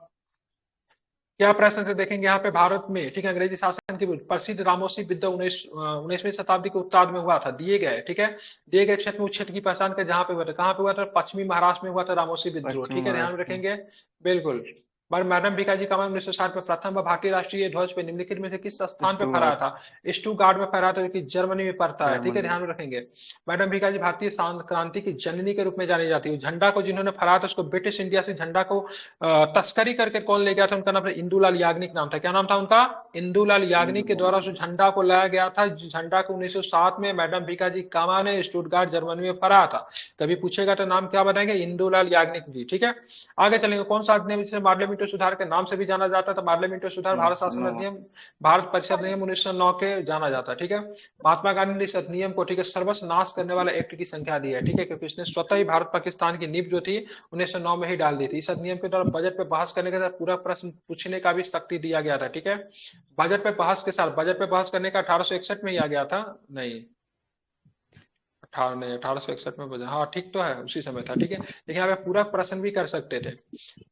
क्या प्रश्न थे देखेंगे यहाँ पे, भारत में, ठीक है, अंग्रेजी शासन की प्रसिद्ध रामोसी विद्या 19वीं शताब्दी के उत्तरार्ध में हुआ था। दिए गए, ठीक है, दिए गए क्षेत्र में उस क्षेत्र की पहचान कर जहाँ पे हुआ था, कहाँ पे हुआ था, पश्चिमी महाराष्ट्र में हुआ था रामोसी विद्रोह। ठीक है, ध्यान रखेंगे, बिल्कुल। मैडम भिकाजी कामा 1960 में प्रथम भारतीय राष्ट्रीय ध्वज पे निम्नलिखित में से किस स्थान पे फहराया था, स्टुटगार्ट में फहराया था, जो कि जर्मनी में पड़ता है। ठीक है, ध्यान रखेंगे, मैडम भिकाजी भारतीय क्रांति की जननी के रूप में जानी जाती है। झंडा को जिन्होंने फहराया था उसको ब्रिटिश इंडिया से झंडा को तस्करी करके कौन ले गया था, उनका नाम था इंदुलाल याग्निक नाम था। क्या नाम था उनका, इंदुलाल याग्निक के द्वारा उस झंडा को लाया गया था। झंडा को 1907 में मैडम भिकाजी कामा ने स्टुटगार्ट जर्मनी में फहराया था। कभी पूछेगा तो नाम क्या बनाएंगे, इंदुलाल याग्निक जी। ठीक है, आगे चलेंगे, कौन सा अधिनियम जिसे मार्लियामेंटो सुधार के नाम से भी जाना जाता था, मार्लियामेंटो सुधार भारत शासन अधिनियम, भारत परिषद नियम 1909 के जाना जाता है। ठीक है, महात्मा गांधी ने इस अधिनियम को, ठीक है, सर्वस्व नाश करने वाला एक्ट की संख्या दी है। ठीक है, क्योंकि इसने स्वतः ही भारत पाकिस्तान की नींव जो थी 1909 में ही डाल दी थी। इस अधिनियम के द्वारा बजट पे बहस करने के साथ पूरा प्रश्न पूछने का भी शक्ति दिया गया था। ठीक है, बजट पे बहस के साथ, बजट पे बहस करने का 1861 में ही आ गया था, नहीं 1861 में बजा, हाँ ठीक तो है, उसी समय था। ठीक है, लेकिन यहाँ पे पूरा प्रश्न भी कर सकते थे।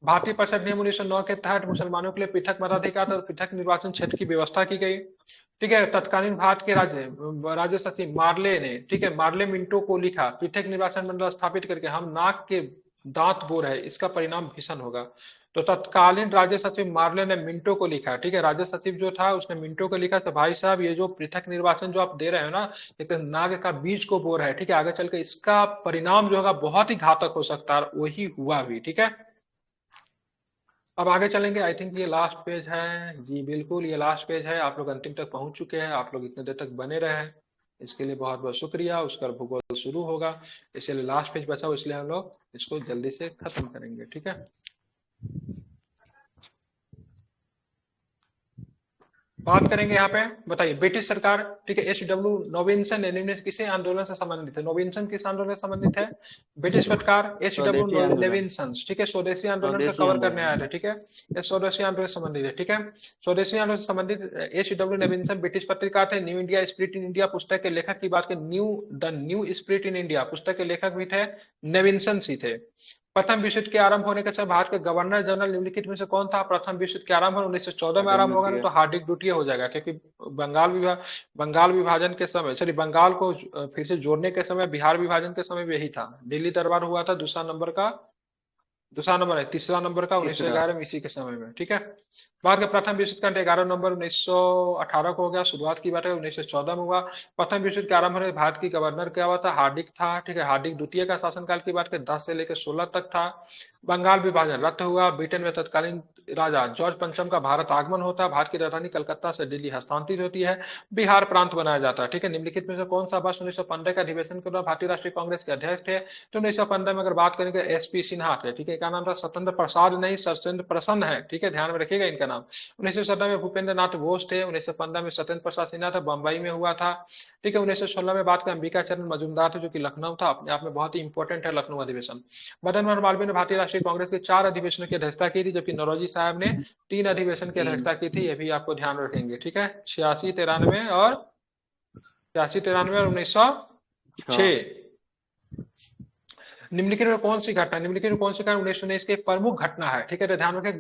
भारतीय परिषद नियम 1909 के तहत मुसलमानों के लिए पृथक मताधिकार और पृथक निर्वाचन क्षेत्र की व्यवस्था की गई। ठीक है, तत्कालीन भारत के राज्य सचिव मार्ले ने, ठीक है, मार्ले मिंटो को लिखा, पृथक निर्वाचन मंडल स्थापित करके हम नाक के दांत बो रहे, इसका परिणाम भीषण होगा। तो तत्कालीन राज्य सचिव मार्ले ने मिंटो को लिखा। ठीक है, राज्य सचिव जो था उसने मिंटो को लिखा, तो भाई साहब ये जो पृथक निर्वाचन जो आप दे रहे हो ना, एक नाग का बीज को बो रहा है। ठीक है, आगे चल के इसका परिणाम जो होगा बहुत ही घातक हो सकता है, वही हुआ भी। ठीक है, अब आगे चलेंगे। आई थिंक ये लास्ट पेज है जी, बिल्कुल ये लास्ट पेज है। आप लोग अंतिम तक पहुंच चुके हैं, आप लोग इतने देर तक बने रहे, इसके लिए बहुत बहुत शुक्रिया। उसका भूगोल शुरू होगा, इसलिए लास्ट पेज बचा, इसलिए हम लोग इसको जल्दी से खत्म करेंगे। ठीक है, बात करेंगे यहाँ पे, बताइए ब्रिटिश सरकार, ठीक है, एसडब्ल्यू नोबिन्सन किसी आंदोलन से संबंधित है, नोबिन्सन किस आंदोलन से संबंधित है, ब्रिटिश सरकार एसडब्ल्यू स्वदेशी आंदोलन। नेविन्सन, ठीक है, स्वदेशी आंदोलन को स्वदेशी कवर आंदोलन। करने आए थे, ठीक है, ये स्वदेशी आंदोलन से संबंधित है, ठीक है, स्वदेशी आंदोलन से संबंधित एसडब्ल्यू नेविन्सन ब्रिटिश पत्रकार थे, new India spirit in India पुस्तक के लेखक की बात करें, न्यू स्पिरिट इन इंडिया पुस्तक के लेखक भी थे नेविन्सन ही थे। प्रथम विश्व युद्ध के आरंभ होने के समय भारत के गवर्नर जनरल निम्नलिखित में से कौन था? प्रथम विश्व युद्ध के आरंभ 1914 में आरंभ होगा ना, तो हार्दिक द्वितीय हो जाएगा, क्योंकि बंगाल विभाजन के समय, सॉरी, बंगाल को फिर से जोड़ने के समय, बिहार विभाजन के समय भी यही था। दिल्ली दरबार हुआ था तीसरा नंबर है 1911 में, इसी के समय में, ठीक है। भारत के प्रथम विश्व युद्ध का 11 नवंबर 1918 को हो गया। शुरुआत की बात है 1914 में हुआ। प्रथम विश्व युद्ध के आरंभ में भारत की गवर्नर क्या हुआ था? हार्दिक था, ठीक है। हार्दिक द्वितीय का शासनकाल की बात करें 10 से लेकर 16 तक था। बंगाल विभाजन रद्द हुआ। ब्रिटेन में तत्कालीन राजा जॉर्ज पंचम का भारत आगमन होता है। भारत की राजधानी कलकत्ता से दिल्ली हस्तांतरित होती है। बिहार प्रांत बनाया जाता है, ठीक है। निम्नलिखित में से कौन सा वर्ष 1915 का अधिवेशन के दौरान भारतीय राष्ट्रीय कांग्रेस के अध्यक्ष थे? तो 1915 में अगर बात करेंगे एसपी सिन्हा थे, ठीक है। क्या नाम था? सत्येंद्र प्रसाद नहीं, सत्येंद्र प्रसन्न है, ठीक है, ध्यान में रखिएगा इनका नाम। 1917 में भूपेंद्र नाथ बोस थे। 1915 में सत्येंद्र प्रसाद सिन्हा था, बंबई में हुआ था, ठीक है। 1916 में बात करें अंबिका चरण मजूमदार थे, जो कि लखनऊ था, अपने आप में बहुत ही इंपॉर्टेंट है लखनऊ अधिवेशन। मदन मोहन मालवीय ने भारतीय राष्ट्रीय कांग्रेस के 4 अधिवेशनों की अध्यक्षता की थी, जबकि नौरोजी साहब ने 3 अधिवेशन की अध्यक्षता की थी। ये भी आपको ध्यान रखेंगे, ठीक है। 86, 93 और 1906। निम्नलिखित में कौन सी घटना 1919 की एक प्रमुख घटना है, ठीक है। तो ध्यान रखें,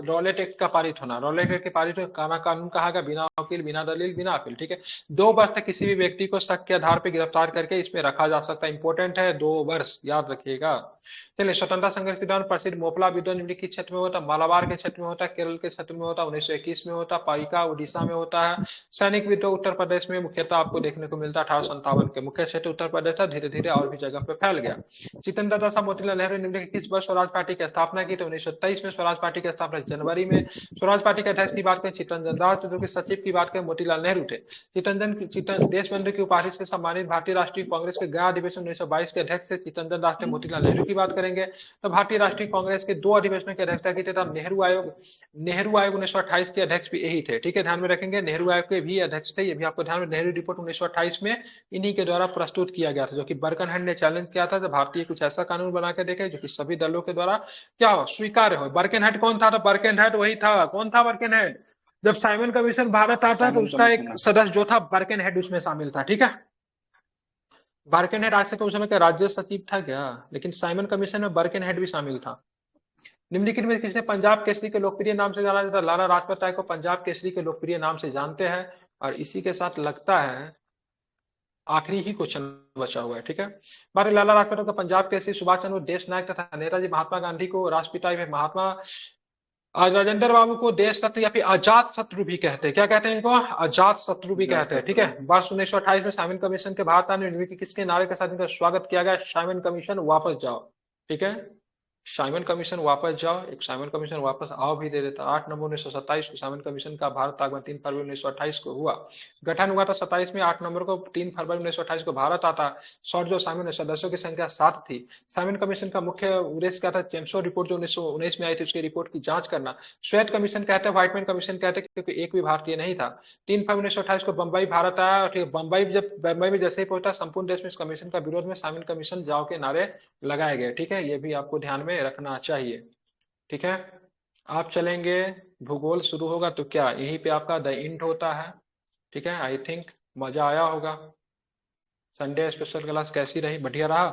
रॉलेट एक्ट का पारित होना। रॉलेट एक्ट के पारित कानून कहा गया बिना वकील, बिना दलील, बिना अपील, ठीक है। 2 वर्ष तक किसी भी व्यक्ति को शक के आधार पर गिरफ्तार करके इसमें रखा जा सकता है। इंपॉर्टेंट है, 2 वर्ष, याद रखिएगा। चलिए, स्वतंत्रता संघर्ष के दौरान प्रसिद्ध मोपला विद्रोह निम्नलिखित क्षेत्र में होता है? मालाबार के क्षेत्र में होता है, केरल के क्षेत्र में होता है, 1921 में होता है, पाइका उड़ीसा में होता है। सैनिक विद्रोह उत्तर प्रदेश में मुख्यतः आपको देखने को मिलता है 1857 के। मुख्य क्षेत्र उत्तर प्रदेश था, धीरे धीरे और भी जगह पे फैल गया। चितन दादा साहब मोतीलाल नेहरू ने किस वर्ष स्वराज पार्टी की स्थापना की? तो 1923 में स्वराज पार्टी की स्थापना जनवरी में। स्वराज पार्टी के अध्यक्ष की बात करें चित्तरंजन दास, जो कि सचिव की बात करें मोतीलाल नेहरू थे। देशबंधु की उपाधि से सम्मानित भारतीय राष्ट्रीय कांग्रेस के गया अधिवेशन 1922 के अध्यक्ष थे चित्तरंजन दास थे। मोतीलाल नेहरू की बात करेंगे तो भारतीय राष्ट्रीय कांग्रेस के 2 अधिवेशनों की अध्यक्षता की थी। तब नेहरू आयोग 1928 के अध्यक्ष भी यही थे, ठीक है, ध्यान में रखेंगे। नेहरू आयोग के भी अध्यक्ष थे, ये भी आपको ध्यान में। नेहरू रिपोर्ट 1928 में इन्हीं के द्वारा प्रस्तुत किया गया था, जो कि बर्कनहेड ने चैलेंज किया था, जब भारतीय कुछ ऐसा कानून बना के देखे जो कि सभी दलों के द्वारा क्या हो, स्वीकार्य हो। बर्कनहेड कौन था? तो बर्कनहेड वही था। कौन था बर्कनहेड? जब साइमन कमीशन भारत आता है तो उसका एक सदस्य जो था बर्कनहेड उसमें शामिल था, ठीक है। बर्कनहेड आज से कुछ समय का राज्य सचिव था क्या, लेकिन साइमन कमीशन में बर्कनहेड भी शामिल था। निम्नलिखित में किसे पंजाब केसरी के लोकप्रिय नाम से जाना जाता है? लाला लाजपत राय को पंजाब केसरी के लोकप्रिय नाम से जानते हैं। और इसी के साथ लगता है आखिरी ही क्वेश्चन बचा हुआ है, ठीक है। हमारे लाला लाजपत राय को पंजाब केसरी, सुभाष चंद्र देश नायक तथा नेताजी महात्मा गांधी को राष्ट्रपिता महात्मा आज राजेंद्र बाबू को देश शत्रु या फिर अजात शत्रु भी कहते हैं। क्या कहते हैं इनको? अजात शत्रु भी कहते हैं, ठीक है। वर्ष 1928 में साइमन कमीशन के भारत आने में किसके नारे के साथ इनका स्वागत किया गया? साइमन कमीशन वापस जाओ, ठीक है। साइमन कमीशन वापस जाओ, एक साइमन कमीशन वापस आओ भी दे देता। 8 नवंबर 1927 को साइमन कमीशन का भारत आगमन 3 फरवरी 1928 को हुआ। गठन हुआ था 27 में, 8 नवंबर को 3 फरवरी 1928 को भारत आता। जो साइमन सदस्यों की संख्या 7 थी। साइमन कमीशन का मुख्य उद्देश्य क्या था? चेम्सफोर्ड रिपोर्ट जो 1919 में आई थी उसकी रिपोर्ट की जांच करना। श्वेत कमीशन कहते हैं, व्हाइटमैन कमीशन कहते हैं, क्योंकि एक भी भारतीय नहीं था। 3 फरवरी 1928 को बंबई भारत आया। ठीक, बंबई में जैसे ही पहुंचा संपूर्ण देश में इस कमीशन का विरोध में साइमन कमीशन जाओ के नारे लगाए गए, ठीक है। ये भी आपको ध्यान में रखना चाहिए, ठीक है। आप चलेंगे, भूगोल शुरू होगा तो क्या यहीं पे आपका द इंट होता है, ठीक है। आई थिंक मजा आया होगा। संडे स्पेशल क्लास कैसी रही? बढ़िया रहा?